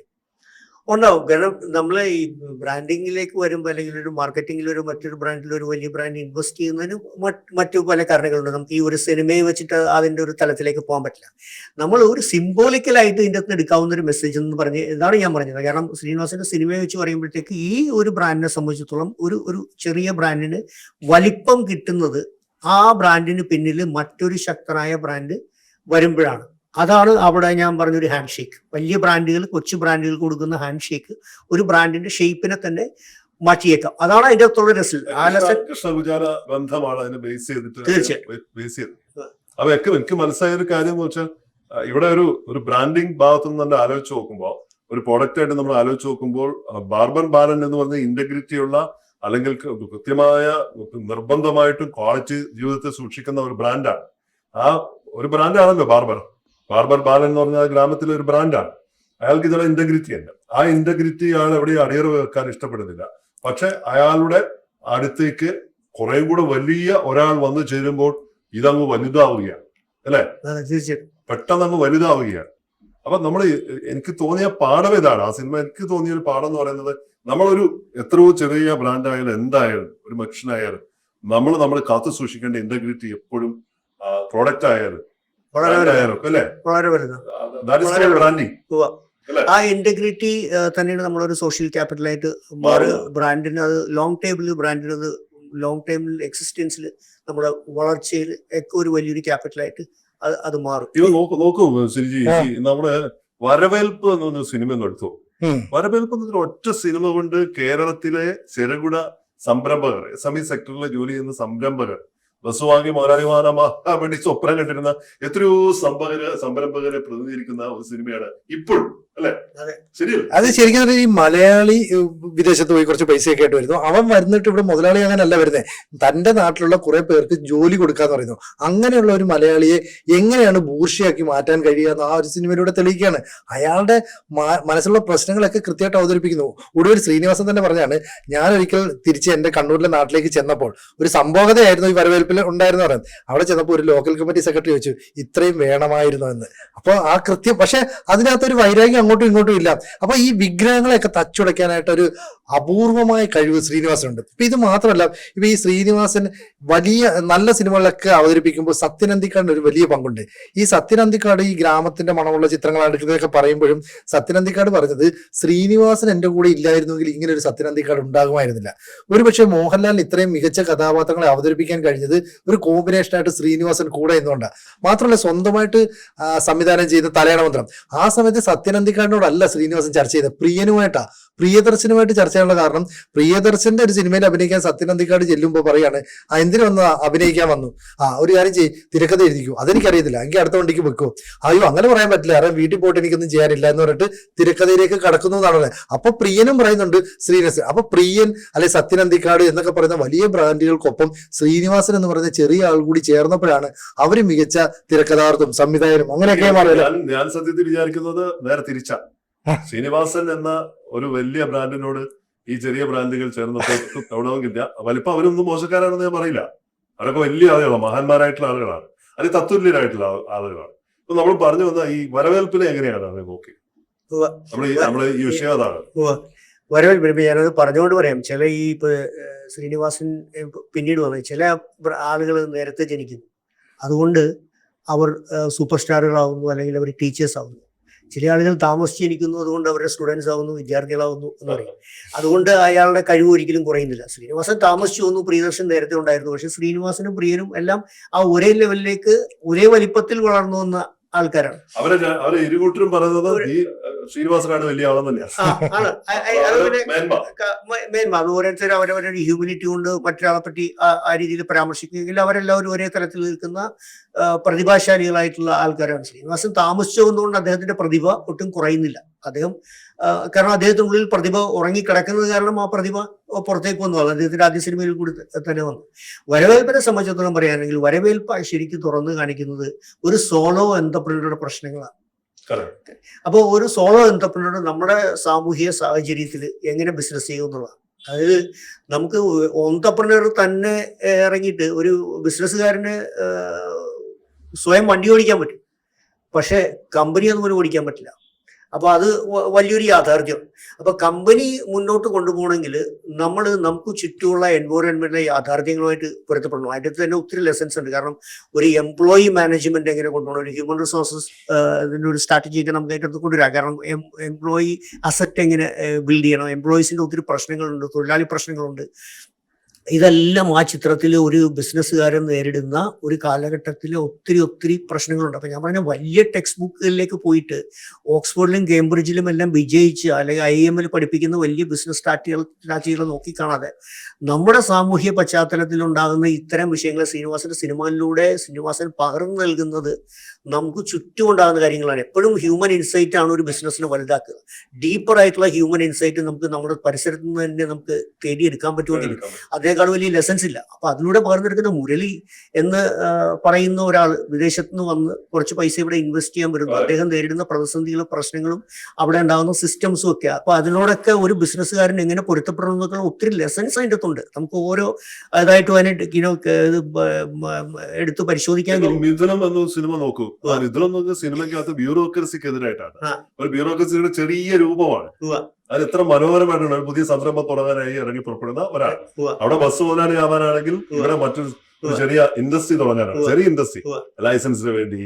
ഉണ്ടാവും. കാരണം നമ്മളെ ഈ ബ്രാൻഡിങ്ങിലേക്ക് വരുമ്പോൾ അല്ലെങ്കിൽ ഒരു മാർക്കറ്റിംഗിൽ മറ്റൊരു ബ്രാൻഡിൽ ഒരു വലിയ ബ്രാൻഡ് ഇൻവെസ്റ്റ് ചെയ്യുന്നതിന് മറ്റു പല കാരണങ്ങളുണ്ട്. നമുക്ക് ഈ ഒരു സിനിമയെ വെച്ചിട്ട് അതിന്റെ ഒരു തലത്തിലേക്ക് പോകാൻ പറ്റില്ല. നമ്മൾ ഒരു സിംബോളിക്കലായിട്ട് ഇതിൻ്റെ അകത്ത് എടുക്കാവുന്ന ഒരു മെസ്സേജ് എന്ന് പറഞ്ഞ് ഇതാണ് ഞാൻ പറഞ്ഞത്. കാരണം ശ്രീനിവാസന്റെ സിനിമയെ വെച്ച് പറയുമ്പോഴത്തേക്ക് ഈ ഒരു ബ്രാൻഡിനെ സംബന്ധിച്ചിടത്തോളം ഒരു ചെറിയ ബ്രാൻഡിന് വലിപ്പം കിട്ടുന്നത് ആ ബ്രാൻഡിന് പിന്നിൽ മറ്റൊരു ശക്തനായ ബ്രാൻഡ് വരുമ്പോഴാണ്. അതാണ് അവിടെ ഞാൻ പറഞ്ഞൊരു ഹാൻഡ് ഷേക്ക്. വലിയ ബ്രാൻഡുകൾ കൊച്ചു ബ്രാൻഡുകൾ കൊടുക്കുന്ന ഹാൻഡ് ഷേക്ക് ഒരു ബ്രാൻഡിന്റെ ഷേപ്പിനെ തന്നെ മാറ്റിയേക്കാം. അതാണ് അതിന്റെ അകത്തുള്ള രസം. ആ ലെസൺ കൃഷ്ണകുചാര ബന്ധമാണ് അതിനെ ബേസ് ചെയ്തിട്ട് തീർച്ചയായും. ബേസ് ചെയ്തത്. അപ്പൊ എനിക്ക് മനസ്സിലായ ഒരു കാര്യം എന്ന് വെച്ചാൽ ഇവിടെ ഒരു ബ്രാൻഡിങ് ഭാഗത്തു നിന്ന് തന്നെ ആലോചിച്ച് നോക്കുമ്പോൾ, ഒരു പ്രോഡക്റ്റ് ആയിട്ട് നമ്മൾ ആലോചിച്ച് നോക്കുമ്പോൾ, ബാർബർ ബാലൻ എന്ന് പറഞ്ഞ ഇന്റഗ്രിറ്റി ഉള്ള അല്ലെങ്കിൽ കൃത്യമായ നിർബന്ധമായിട്ടും ക്വാളിറ്റി ജീവിതത്തെ സൂക്ഷിക്കുന്ന ഒരു ബ്രാൻഡാണ്. ആ ഒരു ബ്രാൻഡാണല്ലോ ബാർബർ ബാലൻ എന്ന് പറഞ്ഞ ഗ്രാമത്തിലെ ഒരു ബ്രാൻഡാണ്. അയാൾക്ക് ഇതിലെ ഇന്റഗ്രിറ്റി ഉണ്ട്. ആ ഇന്റഗ്രിറ്റി അയാൾ എവിടെയും അടിയറ വെക്കാൻ ഇഷ്ടപ്പെടുന്നില്ല. പക്ഷെ അയാളുടെ അടുത്തേക്ക് കുറെ കൂടെ വലിയ ഒരാൾ വന്നു ചേരുമ്പോൾ ഇതങ്ങ് വലുതാവുകയാണ്, അല്ലെ? തീർച്ചയായിട്ടും പെട്ടെന്ന് അങ്ങ് വലുതാവുകയാണ്. അപ്പൊ നമ്മൾ എനിക്ക് തോന്നിയ പാഠം ഇതാണ്. ആ സിനിമ എനിക്ക് തോന്നിയ ഒരു പാഠം എന്ന് പറയുന്നത്, നമ്മളൊരു എത്രയോ ചെറിയ ബ്രാൻഡ് ആയാലും എന്തായാലും ഒരു മനുഷ്യനായാലും നമ്മൾ കാത്തു സൂക്ഷിക്കേണ്ട ഇന്റഗ്രിറ്റി എപ്പോഴും പ്രോഡക്റ്റ് ആയാലും ആയാലും അല്ലെ, വളരെ ബ്രാൻഡിങ്. ആ ഇന്റഗ്രിറ്റി തന്നെയാണ് നമ്മളൊരു സോഷ്യൽ ക്യാപിറ്റലായിട്ട് ബ്രാൻഡിന്, അത് ലോങ് ടൈമിൽ ബ്രാൻഡിന്, അത് ലോങ് ടൈമിൽ എക്സിസ്റ്റൻസിൽ നമ്മുടെ വളർച്ചയിൽ ഒക്കെ ഒരു വലിയൊരു ക്യാപിറ്റലായിട്ട് അത് മാറും. നോക്കൂ സിരിജി, നമ്മുടെ വരവേൽപ്പ് എന്ന് പറഞ്ഞ സിനിമ ഒന്ന് എടുത്തു. വരവേൽപ്പ് എന്നൊരു ഒറ്റ സിനിമ കൊണ്ട് കേരളത്തിലെ ചെറുകിട സംരംഭകർ, SME സെക്ടറിൽ ജോലി ചെയ്യുന്ന സംരംഭകർ, ബസ് വാങ്ങി മുതലാളിമാരാൻ വേണ്ടി സ്വപ്നം കണ്ടിരുന്ന എത്രയോ സംരംഭകരെ പ്രതിനിധീകരിക്കുന്ന ഒരു സിനിമയാണ് ഇപ്പോഴും, അല്ലെ? ശരിയല്ല? അത് ശരിക്കും ഈ മലയാളി വിദേശത്ത് പോയി കുറച്ച് പൈസയൊക്കെ ആയിട്ട് വരുന്നു. അവൻ വരുന്നിട്ട് ഇവിടെ മുതലാളി അങ്ങനെയല്ല വരുന്നത്, തന്റെ നാട്ടിലുള്ള കുറെ പേർക്ക് ജോലി കൊടുക്കാന്ന് പറയുന്നു. അങ്ങനെയുള്ള ഒരു മലയാളിയെ എങ്ങനെയാണ് ബൂർഷിയാക്കി മാറ്റാൻ കഴിയുക എന്ന് ആ ഒരു സിനിമയിലൂടെ തെളിയിക്കുകയാണ്. അയാളുടെ മനസ്സിലുള്ള പ്രശ്നങ്ങളൊക്കെ കൃത്യമായിട്ട് അവതരിപ്പിക്കുന്നു. ഒടുവിൽ ശ്രീനിവാസൻ തന്നെ പറഞ്ഞാണ്, ഞാൻ ഒരിക്കൽ തിരിച്ച് എന്റെ കണ്ണൂരിലെ നാട്ടിലേക്ക് ചെന്നപ്പോൾ ഒരു സംഭവകതയായിരുന്നു ഈ വരവേൽപ്പിൽ ഉണ്ടായിരുന്നു പറയുന്നത്. അവിടെ ചെന്നപ്പോൾ ഒരു ലോക്കൽ കമ്മിറ്റി സെക്രട്ടറി ചോദിച്ചു, ഇത്രയും വേണമായിരുന്നു എന്ന്. അപ്പൊ ആ കൃത്യം, പക്ഷെ അതിനകത്തൊരു വൈരാഗ്യം അങ്ങോട്ടും ഇങ്ങോട്ടും ഇല്ല. അപ്പൊ ഈ വിഗ്രഹങ്ങളെയൊക്കെ തച്ചുടയ്ക്കാനായിട്ട് ഒരു അപൂർവമായ കഴിവ് ശ്രീനിവാസനുണ്ട്. ഇപ്പൊ ഇത് മാത്രമല്ല, ഇപ്പൊ ഈ ശ്രീനിവാസൻ വലിയ നല്ല സിനിമകളൊക്കെ അവതരിപ്പിക്കുമ്പോൾ സത്യനന്ദിക്കാടിന് ഒരു വലിയ പങ്കുണ്ട്. ഈ സത്യനന്ദിക്കാട് ഈ ഗ്രാമത്തിന്റെ മണമുള്ള ചിത്രങ്ങളാണ് എടുക്കുന്നതൊക്കെ പറയുമ്പോഴും സത്യനന്ദിക്കാട് പറഞ്ഞത്, ശ്രീനിവാസൻ എന്റെ കൂടെ ഇല്ലായിരുന്നെങ്കിൽ ഇങ്ങനെ ഒരു സത്യനന്ദിക്കാട് ഉണ്ടാകുമായിരുന്നില്ല. ഒരുപക്ഷെ മോഹൻലാലിന് ഇത്രയും മികച്ച കഥാപാത്രങ്ങളെ അവതരിപ്പിക്കാൻ കഴിഞ്ഞത് ഒരു കോമ്പിനേഷനായിട്ട് ശ്രീനിവാസൻ കൂടെ എന്നുകൊണ്ടാണ്. മാത്രമല്ല, സ്വന്തമായിട്ട് സംവിധാനം ചെയ്ത തലയണമന്ത്രം ആ സമയത്ത് സത്യനന്ദിക്കാടിനോടല്ല ശ്രീനിവാസൻ ചർച്ച ചെയ്തത്, പ്രിയദർശനുമായിട്ട് ചർച്ച ചെയ്യാനുള്ള കാരണം, പ്രിയദർശന്റെ ഒരു സിനിമയിൽ അഭിനയിക്കാൻ സത്യനന്ദിക്കാട് ചെല്ലുമ്പോൾ പറയാണ്, എന്തിനു വന്ന് അഭിനയിക്കാൻ വന്നു, ഒരു കാര്യം ചെയ്യ്, തിരക്കഥ എഴുതിക്കൂ, അതെനിക്കറിയത്തില്ല, എങ്കിൽ അടുത്ത വണ്ടിക്ക് വെക്കോ. അയ്യോ അങ്ങനെ പറയാൻ പറ്റില്ല, കാരണം വീട്ടിൽ പോയിട്ട് എനിക്കൊന്നും ചെയ്യാനില്ല എന്ന് പറഞ്ഞിട്ട് തിരക്കഥയിലേക്ക് കടക്കുന്നു എന്നാണ്. അപ്പൊ പ്രിയനും പറയുന്നുണ്ട് ശ്രീനിവാസൻ. അപ്പൊ പ്രിയൻ അല്ലെ സത്യനന്ദിക്കാട് എന്നൊക്കെ പറയുന്ന വലിയ ബ്രാൻഡുകൾക്കൊപ്പം ശ്രീനിവാസൻ എന്ന് പറയുന്ന ചെറിയ ആൾ കൂടി ചേർന്നപ്പോഴാണ് അവര് മികച്ച തിരക്കഥാർത്ഥം സംവിധായകനും അങ്ങനെയൊക്കെ മാറില്ല. ഞാൻ സത്യത്തിൽ വിചാരിക്കുന്നത് നേരെ തിരിച്ചാ. ശ്രീനിവാസൻ എന്ന ഒരു വലിയ ബ്രാൻഡിനോട് ഈ ചെറിയ ബ്രാൻഡുകൾ ചേർന്നപ്പോൾ എവിടെയെങ്കില്ല വലിപ്പം അവരൊന്നും മോശക്കാരാണെന്ന് ഞാൻ പറയില്ല. അവരൊക്കെ വലിയ ആളുകളാണ്, മഹാന്മാരായിട്ടുള്ള ആളുകളാണ്, അത് തത്തുല്യരായിട്ടുള്ള ആളുകളാണ്. ഇപ്പൊ നമ്മൾ പറഞ്ഞു വന്ന ഈ വരവേൽപ്പിനെ എങ്ങനെയാണ് അത് നോക്കി നമ്മള് ഈ വിഷയം അതാണ്. വരവേൽപ്പ് ഞാനത് പറഞ്ഞുകൊണ്ട് പറയാം. ചില ഈ ഇപ്പൊ ശ്രീനിവാസൻ പിന്നീട് വന്നത്, ചില ആളുകൾ നേരത്തെ ജനിക്കുന്നു, അതുകൊണ്ട് അവർ സൂപ്പർ സ്റ്റാറുകളാവുന്നു, അല്ലെങ്കിൽ അവർ ടീച്ചേഴ്സ് ആവുന്നു. ചില ആളുകൾ താമസിച്ച് ജനിക്കുന്നു, അതുകൊണ്ട് അവരുടെ സ്റ്റുഡൻസ് ആവുന്നു, വിദ്യാർത്ഥികളാവുന്നു എന്ന് പറയും. അതുകൊണ്ട് അയാളുടെ കഴിവ് ഒരിക്കലും കുറയുന്നില്ല. ശ്രീനിവാസൻ താമസിച്ചു വന്നു, പ്രിയദർശൻ നേരത്തെ ഉണ്ടായിരുന്നു. പക്ഷെ ശ്രീനിവാസനും പ്രിയനും എല്ലാം ആ ഒരേ ലെവലിലേക്ക് ഒരേ വലിപ്പത്തിൽ വളർന്നു വന്ന ആൾക്കാരാണ്. അവരെ ഇരുകൂട്ടരും പറയുന്നത് ഈ ശ്രീനിവാസനാണ് വലിയ ആളെന്ന് തന്നെയാണ്. മേന്മ അത് ഓരോരുത്തരും അവരവരുടെ ഹ്യൂമിനിറ്റി കൊണ്ട് മറ്റൊരാളെ പറ്റി ആ രീതിയിൽ പരാമർശിക്കുമെങ്കിൽ അവരെല്ലാവരും ഒരേ തലത്തിൽ നിൽക്കുന്ന പ്രതിഭാശാലികളായിട്ടുള്ള ആൾക്കാരാണ്. ശ്രീനിവാസൻ താമസിച്ചു വന്നുകൊണ്ട് അദ്ദേഹത്തിന്റെ പ്രതിഭ ഒട്ടും കുറയുന്നില്ല. അദ്ദേഹം കാരണം അദ്ദേഹത്തിനുള്ളിൽ പ്രതിഭ ഉറങ്ങിക്കിടക്കുന്നത് കാരണം ആ പ്രതിഭ പുറത്തേക്ക് വന്നു. അദ്ദേഹത്തിന്റെ ആദ്യ സിനിമയിൽ കൂടി തന്നെ വന്നു. വരവേൽപ്പിനെ സംബന്ധിച്ചിടത്തോളം പറയുകയാണെങ്കിൽ, വരവേൽപ്പ് ശരിക്കും തുറന്നു കാണിക്കുന്നത് ഒരു സോളോ എന്റർപ്രനറുടെ പ്രശ്നങ്ങളാണ്. അപ്പോൾ ഒരു സോളോ എന്റർപ്രനർ നമ്മുടെ സാമൂഹിക സാഹചര്യത്തിൽ എങ്ങനെ ബിസിനസ് ചെയ്യും എന്നുള്ളതാണ്. അതായത് നമുക്ക് എന്റർപ്രനർ തന്നെ ഇറങ്ങിയിട്ട് ഒരു ബിസിനസ്സുകാരന് സ്വയം വണ്ടി ഓടിക്കാൻ പറ്റും, പക്ഷെ കമ്പനി അതുപോലെ ഓടിക്കാൻ പറ്റില്ല. അപ്പൊ അത് വലിയൊരു യാഥാർത്ഥ്യം. അപ്പൊ കമ്പനി മുന്നോട്ട് കൊണ്ടുപോകണമെങ്കിൽ നമുക്ക് ചുറ്റുമുള്ള എൻവയോൺമെന്റിലെ യാഥാർത്ഥ്യങ്ങളുമായിട്ട് പൊരുത്തപ്പെടണം. അതിൻ്റെ തന്നെ ഒത്തിരി ലെസൺസ് ഉണ്ട്. കാരണം ഒരു എംപ്ലോയി മാനേജ്മെന്റ് എങ്ങനെ കൊണ്ടുപോകണം, ഒരു ഹ്യൂമൻ റിസോഴ്സസ് ഇതിൻ്റെ ഒരു സ്ട്രാറ്റജിയൊക്കെ നമുക്ക് അതിൻ്റെ അടുത്ത് കൊണ്ടുവരാം. കാരണം എംപ്ലോയി അസറ്റ് എങ്ങനെ ബിൽഡ് ചെയ്യണം, എംപ്ലോയീസിന്റെ ഒത്തിരി പ്രശ്നങ്ങളുണ്ട്, തൊഴിലാളി പ്രശ്നങ്ങളുണ്ട്. ഇതെല്ലാം ആ ചിത്രത്തിൽ ഒരു ബിസിനസ്സുകാരൻ നേരിടുന്ന ഒരു കാലഘട്ടത്തിലെ ഒത്തിരി ഒത്തിരി പ്രശ്നങ്ങളുണ്ട്. അപ്പൊ ഞാൻ പറഞ്ഞ വലിയ ടെക്സ്റ്റ് ബുക്കുകളിലേക്ക് പോയിട്ട് ഓക്സ്ഫോർഡിലും കേംബ്രിഡ്ജിലും എല്ലാം വിജയിച്ച് അല്ലെങ്കിൽ IIM പഠിപ്പിക്കുന്ന വലിയ ബിസിനസ് സ്ട്രാറ്റജികൾ നോക്കിക്കാണാതെ നമ്മുടെ സാമൂഹ്യ പശ്ചാത്തലത്തിൽ ഉണ്ടാകുന്ന ഇത്തരം വിഷയങ്ങളെ ശ്രീനിവാസൻ പകർന്നു നൽകുന്നത് നമുക്ക് ചുറ്റും ഉണ്ടാകുന്ന കാര്യങ്ങളാണ്. എപ്പോഴും ഹ്യൂമൻ ഇൻസൈറ്റ് ആണ് ഒരു ബിസിനസ്സിനെ വലുതാക്കുക. ഡീപ്പർ ആയിട്ടുള്ള ഹ്യൂമൻ ഇൻസൈറ്റ് നമുക്ക് നമ്മുടെ പരിസരത്ത് നിന്ന് തന്നെ നമുക്ക് തേടിയെടുക്കാൻ പറ്റുമെങ്കിൽ അതിനേക്കാൾ വലിയ ലെസൺസ് ഇല്ല. അപ്പൊ അതിലൂടെ പകർന്നെടുക്കുന്ന മുരളി എന്ന് പറയുന്ന ഒരാൾ വിദേശത്ത് നിന്ന് വന്ന് കുറച്ച് പൈസ ഇവിടെ ഇൻവെസ്റ്റ് ചെയ്യാൻ വരുന്നു. അദ്ദേഹം നേരിടുന്ന പ്രതിസന്ധികളും പ്രശ്നങ്ങളും അവിടെ ഉണ്ടാകുന്ന സിസ്റ്റംസും ഒക്കെ. അപ്പൊ അതിനോടൊക്കെ ഒരു ബിസിനസ്സുകാരൻ എങ്ങനെ പൊരുത്തപ്പെടണം എന്നൊക്കെ ഒത്തിരി ലെസൺസ് അതിൻ്റെ അകത്തുണ്ട്. നമുക്ക് ഓരോ അതായിട്ട് അതിനെ എടുത്ത് പരിശോധിക്കാൻ കഴിയും. മിഥുനം എന്ന സിനിമ നോക്കൂ. മിഥുനം എന്ന് പറഞ്ഞ സിനിമയ്ക്കകത്ത് ബ്യൂറോക്രസിക്ക് എതിരായിട്ടാണ്. ഒരു ബ്യൂറോക്രസിയുടെ ചെറിയ രൂപമാണ്. അത് എത്ര മനോഹരമായിട്ടാണ്. ഒരു പുതിയ സംരംഭം തുടങ്ങാനായി ഇറങ്ങി പുറപ്പെടുന്ന ഒരാൾ അവിടെ ബസ് മുതലാളി ആവാനാണെങ്കിൽ ഇവിടെ മറ്റൊരു ചെറിയ ഇൻഡസ്ട്രി തുടങ്ങാനാണ്. ചെറിയ ഇൻഡസ്ട്രി ലൈസൻസിന് വേണ്ടി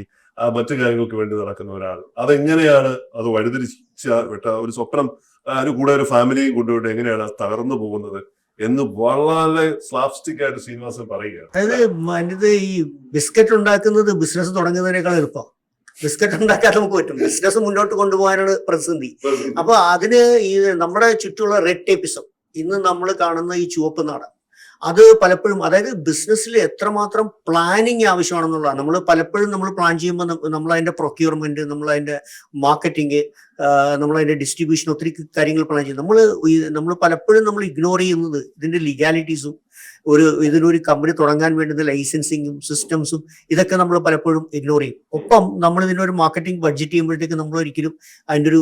മറ്റു കാര്യങ്ങൾക്ക് വേണ്ടി നടക്കുന്ന ഒരാൾ അതെങ്ങനെയാണ് അത് വഴിതിരിച്ച വിട്ട ഒരു സ്വപ്നം അതിന് കൂടെ ഒരു ഫാമിലിയും കൊണ്ടുപോയിട്ട് എങ്ങനെയാണ് തകർന്നു പോകുന്നത് എന്ന് വളരെ സ്ലാപ്സ്റ്റിക് ആയിട്ട് ശ്രീനിവാസൻ പറയുകയാണ്. അതായത് ഈ ബിസ്ക്കറ്റ് ഉണ്ടാക്കുന്നത് ബിസിനസ് തുടങ്ങുന്നതിനേക്കാൾ എളുപ്പം. ബിസ്ക്കറ്റ് ഉണ്ടാക്കാൻ നമുക്ക് പറ്റും, ബിസിനസ് മുന്നോട്ട് കൊണ്ടുപോകാനാണ് പ്രതിസന്ധി. അപ്പൊ അതിന് ഈ നമ്മുടെ ചുറ്റുമുള്ള റെഡ് ടേപ്പിസം, ഇന്ന് നമ്മൾ കാണുന്ന ഈ ചുവപ്പ് നാട, അത് പലപ്പോഴും അതായത് ബിസിനസ്സിൽ എത്രമാത്രം പ്ലാനിങ് ആവശ്യമാണെന്നുള്ളതാണ്. നമ്മൾ പലപ്പോഴും നമ്മൾ പ്ലാൻ ചെയ്യുമ്പോൾ നമ്മൾ അതിന്റെ പ്രൊക്യൂർമെന്റ്, നമ്മൾ അതിന്റെ മാർക്കറ്റിംഗ്, നമ്മൾ അതിന്റെ ഡിസ്ട്രിബ്യൂഷൻ, ഒത്തിരി കാര്യങ്ങൾ പ്ലാൻ ചെയ്യും. നമ്മൾ പലപ്പോഴും നമ്മൾ ഇഗ്നോർ ചെയ്യുന്നത് ഇതിന്റെ ലീഗാലിറ്റീസും ഇതിനൊരു കമ്പനി തുടങ്ങാൻ വേണ്ടുന്ന ലൈസൻസിങ്ങും സിസ്റ്റംസും ഇതൊക്കെ നമ്മൾ പലപ്പോഴും ഇഗ്നോർ ചെയ്യും. ഒപ്പം നമ്മൾ ഇതിനൊരു മാർക്കറ്റിംഗ് ബഡ്ജറ്റ് ചെയ്യുമ്പോഴത്തേക്ക് നമ്മൾ ഒരിക്കലും അതിൻ്റെ ഒരു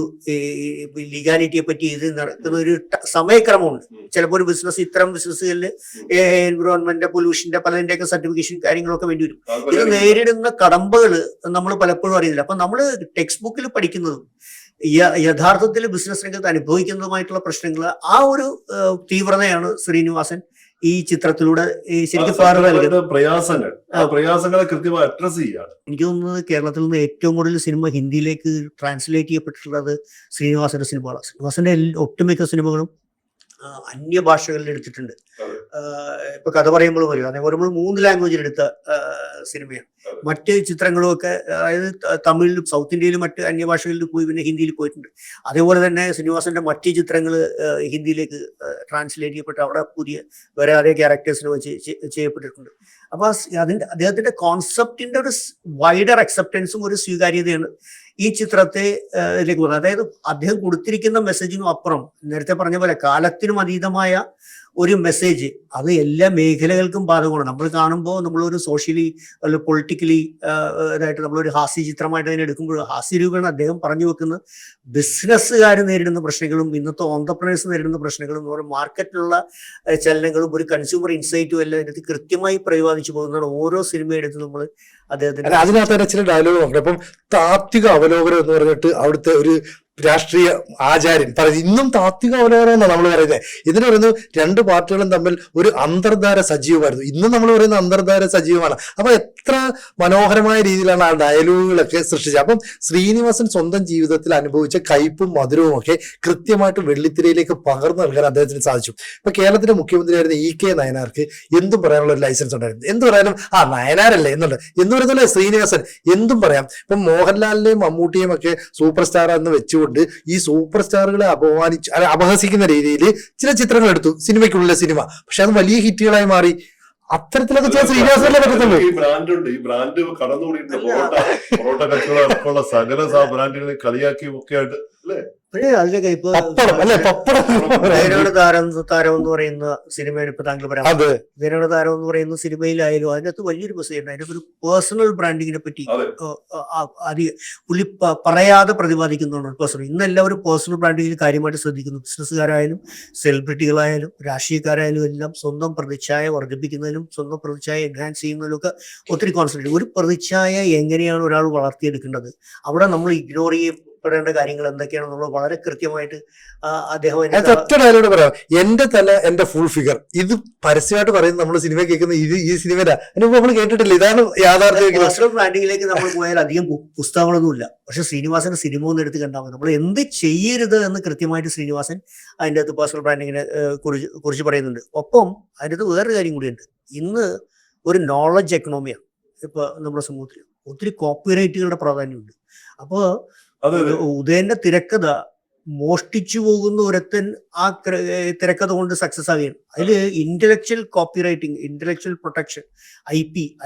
ലീഗാലിറ്റിയെ പറ്റി ഇത് നടക്കുന്ന ഒരു സമയക്രമമുണ്ട്. ചിലപ്പോൾ ഒരു ബിസിനസ്, ഇത്തരം ബിസിനസ്സുകളിൽ എൻവിറോൺമെന്റ്, പൊല്യൂഷന്റെ പലതിന്റെയൊക്കെ സർട്ടിഫിക്കേഷൻ കാര്യങ്ങളൊക്കെ വേണ്ടി വരും. ഇത് നേരിടുന്ന കടമ്പകൾ നമ്മൾ പലപ്പോഴും അറിയുന്നില്ല. അപ്പൊ നമ്മൾ ടെക്സ്റ്റ് ബുക്കിൽ പഠിക്കുന്നതും യഥാർത്ഥത്തിൽ ബിസിനസ് രംഗത്ത് അനുഭവിക്കുന്നതുമായിട്ടുള്ള പ്രശ്നങ്ങൾ, ആ ഒരു തീവ്രതയാണ് ശ്രീനിവാസൻ ഈ ചിത്രത്തിലൂടെ ശരിക്കും പ്രയാസങ്ങളെ കൃത്യമായി അഡ്രസ് ചെയ്യാണ്. എനിക്ക് തോന്നുന്നത് കേരളത്തിൽ നിന്ന് ഏറ്റവും കൂടുതൽ സിനിമ ഹിന്ദിയിലേക്ക് ട്രാൻസ്ലേറ്റ് ചെയ്യപ്പെട്ടിട്ടുള്ളത് ശ്രീനിവാസന്റെ സിനിമകളാണ്. ശ്രീനിവാസന്റെ ഒട്ടുമിക്ക സിനിമകളും അന്യഭാഷകളിൽ എടുത്തിട്ടുണ്ട്. ഇപ്പൊ കഥ പറയുമ്പോൾ വരും, അതേപോലെ 3 ലാംഗ്വേജിൽ എടുത്ത സിനിമയാണ്. മറ്റ് ചിത്രങ്ങളും ഒക്കെ, അതായത് തമിഴിലും സൗത്ത് ഇന്ത്യയിലും മറ്റ് അന്യഭാഷകളിൽ പോയി, പിന്നെ ഹിന്ദിയിൽ പോയിട്ടുണ്ട്. അതേപോലെ തന്നെ ശ്രീനിവാസന്റെ മറ്റ് ചിത്രങ്ങൾ ഹിന്ദിയിലേക്ക് ട്രാൻസ്ലേറ്റ് ചെയ്യപ്പെട്ട് അവിടെ വേറെ അതേ ക്യാരക്ടേഴ്സിനെ വെച്ച് ചെയ്യപ്പെട്ടിട്ടുണ്ട്. അപ്പൊ അദ്ദേഹത്തിന്റെ കോൺസെപ്റ്റിന്റെ ഒരു വൈഡർ അക്സെപ്റ്റൻസും ഒരു സ്വീകാര്യതയാണ് ഈ ചിത്രത്തെ ഇതിലേക്ക് പോകുന്നത്. അതായത് അദ്ദേഹം കൊടുത്തിരിക്കുന്ന മെസ്സേജിനും അപ്പുറം, നേരത്തെ പറഞ്ഞ പോലെ കാലത്തിനും അതീതമായ ഒരു മെസ്സേജ്, അത് എല്ലാ മേഖലകൾക്കും ബാധകമാണ്. നമ്മൾ കാണുമ്പോൾ നമ്മളൊരു സോഷ്യലി അല്ലെങ്കിൽ പൊളിറ്റിക്കലി ഇതായിട്ട് നമ്മളൊരു ഹാസ്യ ചിത്രമായിട്ട് അതിനെ എടുക്കുമ്പോൾ ഹാസ്യരൂപേണ അദ്ദേഹം പറഞ്ഞു വെക്കുന്ന ബിസിനസ്സുകാർ നേരിടുന്ന പ്രശ്നങ്ങളും ഇന്നത്തെ ഓൺടർപ്രണേഴ്സ് നേരിടുന്ന പ്രശ്നങ്ങളും ഓരോ മാർക്കറ്റിലുള്ള ചലനങ്ങളും ഒരു കൺസ്യൂമർ ഇൻസൈറ്റും എല്ലാം ഇതിനകത്ത് കൃത്യമായി പ്രതിപാദിച്ചു പോകുന്നതാണ് ഓരോ സിനിമയെടുത്ത് നമ്മൾ അദ്ദേഹത്തിന്. അതിനകത്ത് തന്നെ ചില ഡയലോഗ് ഉണ്ട്. അപ്പം താത്വിക അവലോകനം എന്ന് പറഞ്ഞിട്ട് അവിടുത്തെ ഒരു രാഷ്ട്രീയ ആചാര്യൻ പറയുന്നത്, ഇന്നും താത്വിക അവലോകനം എന്നാണ് നമ്മൾ പറയുന്നത്. ഇതിന് പറയുന്നത് 2 പാർട്ടികളും തമ്മിൽ ഒരു അന്തർധാര സജീവമായിരുന്നു. ഇന്നും നമ്മൾ പറയുന്ന അന്തർധാര സജീവമാണ്. അപ്പൊ എത്ര മനോഹരമായ രീതിയിലാണ് ആ ഡയലോഗുകളൊക്കെ സൃഷ്ടിച്ചത്. അപ്പം ശ്രീനിവാസൻ സ്വന്തം ജീവിതത്തിൽ അനുഭവിച്ച കയ്പും മധുരവും ഒക്കെ കൃത്യമായിട്ട് വെള്ളിത്തിരയിലേക്ക് പകർന്നു നൽകാൻ അദ്ദേഹത്തിന് സാധിച്ചു. ഇപ്പൊ കേരളത്തിന്റെ മുഖ്യമന്ത്രിയായിരുന്ന EK നയനാർക്ക് എന്തും പറയാനുള്ള ഒരു ലൈസൻസ് ഉണ്ടായിരുന്നു. എന്ത് പറയാനും നയനാരല്ലേ എന്നുണ്ട്, എന്ന് പറയുന്നല്ലേ ശ്രീനിവാസൻ എന്തും പറയാം. ഇപ്പം മോഹൻലാലിനെയും മമ്മൂട്ടിയും ഒക്കെ സൂപ്പർ സ്റ്റാർ എന്ന് വെച്ചുകൊണ്ട് ഈ സൂപ്പർ സ്റ്റാറുകളെ അപഹസിക്കുന്ന രീതിയിൽ ചില ചിത്രങ്ങൾ എടുത്തു, സിനിമയ്ക്കുള്ള സിനിമ. പക്ഷെ അത് വലിയ ഹിറ്റുകളായി മാറി. അത്തരത്തിലൊക്കെ ചില ശ്രീനിവാസനല്ലേ പറ്റത്തുള്ളൂ. ഈ ബ്രാൻഡുണ്ട്, ഈ ബ്രാൻഡ് കടന്നുകൂടിയിട്ട് പൊറോട്ട കച്ചവടം സകല ബ്രാൻഡുകളെ കളിയാക്കി ഒക്കെ ആയിട്ട് അല്ലേ. അതിലൊക്കെ ഇപ്പൊ താരം എന്ന് പറയുന്ന സിനിമയിൽ ഇപ്പൊ താങ്കൾ പറയാം, ജനയുടെ താരം എന്ന് പറയുന്ന സിനിമയിലായാലും അതിനകത്ത് വലിയൊരു മെസ്സേജ് ഉണ്ട്. അതിനകത്ത് ഒരു പേഴ്സണൽ ബ്രാൻഡിങ്ങിനെ പറ്റി പുള്ളി പറയാതെ പ്രതിപാദിക്കുന്നുണ്ട്. പേഴ്സണൽ, ഇന്ന് എല്ലാവരും പേഴ്സണൽ ബ്രാൻഡിങ്ങിൽ കാര്യമായിട്ട് ശ്രദ്ധിക്കുന്നു. ബിസിനസ്സുകാരായാലും സെലിബ്രിറ്റികളായാലും രാഷ്ട്രീയക്കാരായാലും എല്ലാം സ്വന്തം പ്രതിച്ഛായ വർദ്ധിപ്പിക്കുന്നതിലും സ്വന്തം പ്രതിച്ഛായ എൻഹാൻസ് ചെയ്യുന്നതിലും ഒക്കെ ഒത്തിരി കോൺസെൻട്രേറ്റ്. ഒരു പ്രതിച്ഛായ എങ്ങനെയാണ് ഒരാൾ വളർത്തിയെടുക്കേണ്ടത്, അവിടെ നമ്മൾ ഇഗ്നോർ ചെയ്യും ഉൾപ്പെടേണ്ട കാര്യങ്ങൾ എന്തൊക്കെയാണെന്നുള്ളത് വളരെ കൃത്യമായിട്ട് അദ്ദേഹം അത് ഒറ്റ ഡയലോഗ് പറയാം, എന്റെ തല എന്റെ ഫുൾ ഫിഗർ. ഇത് പരസ്യമായിട്ട് പറയുന്നത് നമ്മൾ സിനിമ കേൾക്കുന്ന ഈ സിനിമയില നമ്മൾ കേട്ടിട്ടില്ല. ഇതാണ് യാഥാർത്ഥ്യം. പേഴ്സണൽ ബ്രാൻഡിങ്ങിലേക്ക് നമ്മൾ പോയാൽ അധികം പുസ്തകങ്ങളൊന്നുമില്ല. പക്ഷെ ശ്രീനിവാസന്റെ സിനിമ ഒന്ന് എടുത്ത് കണ്ടാൽ മതി. നമ്മൾ എന്ത് ചെയ്യരുത് എന്ന് കൃത്യമായിട്ട് ശ്രീനിവാസൻ അതിൻ്റെ അകത്ത് പേഴ്സണൽ ബ്രാൻഡിങ്ങിനെ കുറിച്ച് പറയുന്നുണ്ട്. ഒപ്പം അതിൻ്റെ അകത്ത് വേറൊരു കാര്യം കൂടിയുണ്ട്. ഇന്ന് ഒരു നോളജ് എക്കണോമിയാണ് ഇപ്പൊ നമ്മുടെ സമൂഹത്തിൽ. ഒത്തിരി കോപ്പിറൈറ്റുകളുടെ പ്രാധാന്യമുണ്ട്. അപ്പോൾ ഉദയന്റെ തിരക്കഥ മോഷ്ടിച്ചു പോകുന്ന ഒരുത്തൻ ആ തിരക്കഥ കൊണ്ട് സക്സസ് ആവുകയാണ്. അതിൽ intellectual copyrighting, intellectual protection,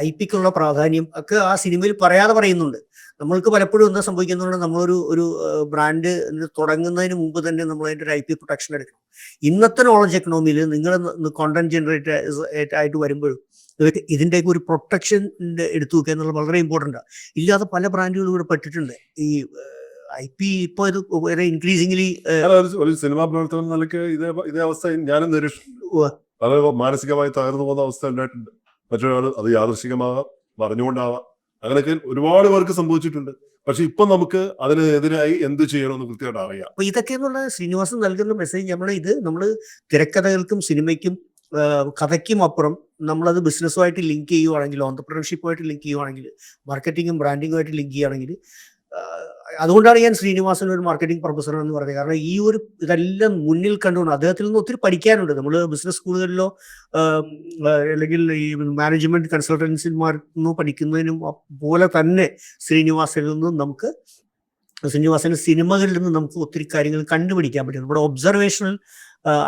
I പിക്കുള്ള പ്രാധാന്യം ഒക്കെ ആ സിനിമയിൽ പറയാതെ പറയുന്നുണ്ട്. നമ്മൾക്ക് പലപ്പോഴും എന്താ സംഭവിക്കുന്നുണ്ട്, നമ്മളൊരു ബ്രാൻഡ് തുടങ്ങുന്നതിന് മുമ്പ് തന്നെ നമ്മൾ അതിൻ്റെ ഒരു IP പ്രൊട്ടക്ഷൻ എടുക്കണം. ഇന്നത്തെ നോളജ് എക്കണോമിയിൽ നിങ്ങൾ കോണ്ടന്റ് ജനറേറ്റ് ആയിട്ട് വരുമ്പോഴും ഇതിൻ്റെയൊക്കെ ഒരു പ്രൊട്ടക്ഷൻ എടുത്തു വെക്കുക എന്നുള്ളത് വളരെ ഇമ്പോർട്ടൻ്റ് ആണ്. ഇല്ലാതെ പല ബ്രാൻഡുകളും ഇവിടെ പെട്ടിട്ടുണ്ട്. ഈ IP ഇപ്പോൾ ഇത് വളരെ ഇൻക്രീസിംഗ്ലി ഒരു സിനിമാ പ്രവർത്തകൻ നിലയ്ക്ക് ഇതേ അവസ്ഥ ഞാനും നിരീക്ഷിച്ചു. വളരെ മാനസികമായി തകർന്നു പോകുന്ന അവസ്ഥ ഉണ്ടായിട്ടുണ്ട്. മറ്റൊരാൾ അത് യാദൃശികമാകാം, പറഞ്ഞുകൊണ്ടാവാം, അങ്ങനെയൊക്കെ ഒരുപാട് പേർക്ക് സംഭവിച്ചിട്ടുണ്ട്. പക്ഷെ ഇപ്പൊ നമുക്ക് അതിനെതിരായി എന്ത് ചെയ്യണമെന്ന് കൃത്യമായിട്ട് അറിയാം. അപ്പൊ ഇതൊക്കെ എന്നുള്ള ശ്രീനിവാസൻ നൽകുന്ന മെസ്സേജ് നമ്മൾ തിരക്കഥകൾക്കും സിനിമയ്ക്കും കഥയ്ക്കും അപ്പുറം നമ്മളത് ബിസിനസ്സുമായിട്ട് ലിങ്ക് ചെയ്യുവാണെങ്കിൽ, ഓൺടർപ്രണർഷിപ്പുമായിട്ട് ലിങ്ക് ചെയ്യുവാണെങ്കിൽ, മാർക്കറ്റിങ്ങും ബ്രാൻഡിങ്ങുമായിട്ട് ലിങ്ക് ചെയ്യുകയാണെങ്കിൽ, അതുകൊണ്ടാണ് ഞാൻ ശ്രീനിവാസൻ ഒരു മാർക്കറ്റിംഗ് പ്രൊഫസർ എന്ന് പറഞ്ഞത്. കാരണം ഇതെല്ലാം മുന്നിൽ കണ്ടുകൊണ്ട് അദ്ദേഹത്തിൽ നിന്ന് ഒത്തിരി പഠിക്കാനുണ്ട്. നമ്മൾ ബിസിനസ് സ്കൂളുകളിലോ അല്ലെങ്കിൽ ഈ മാനേജ്മെന്റ് കൺസൾട്ടൻസിമാരിൽ നിന്നോ പഠിക്കുന്നതിനും പോലെ തന്നെ ശ്രീനിവാസന്റെ സിനിമകളിൽ നിന്ന് നമുക്ക് ഒത്തിരി കാര്യങ്ങൾ കണ്ടുപിടിക്കാൻ പറ്റും. നമ്മുടെ ഒബ്സർവേഷണൽ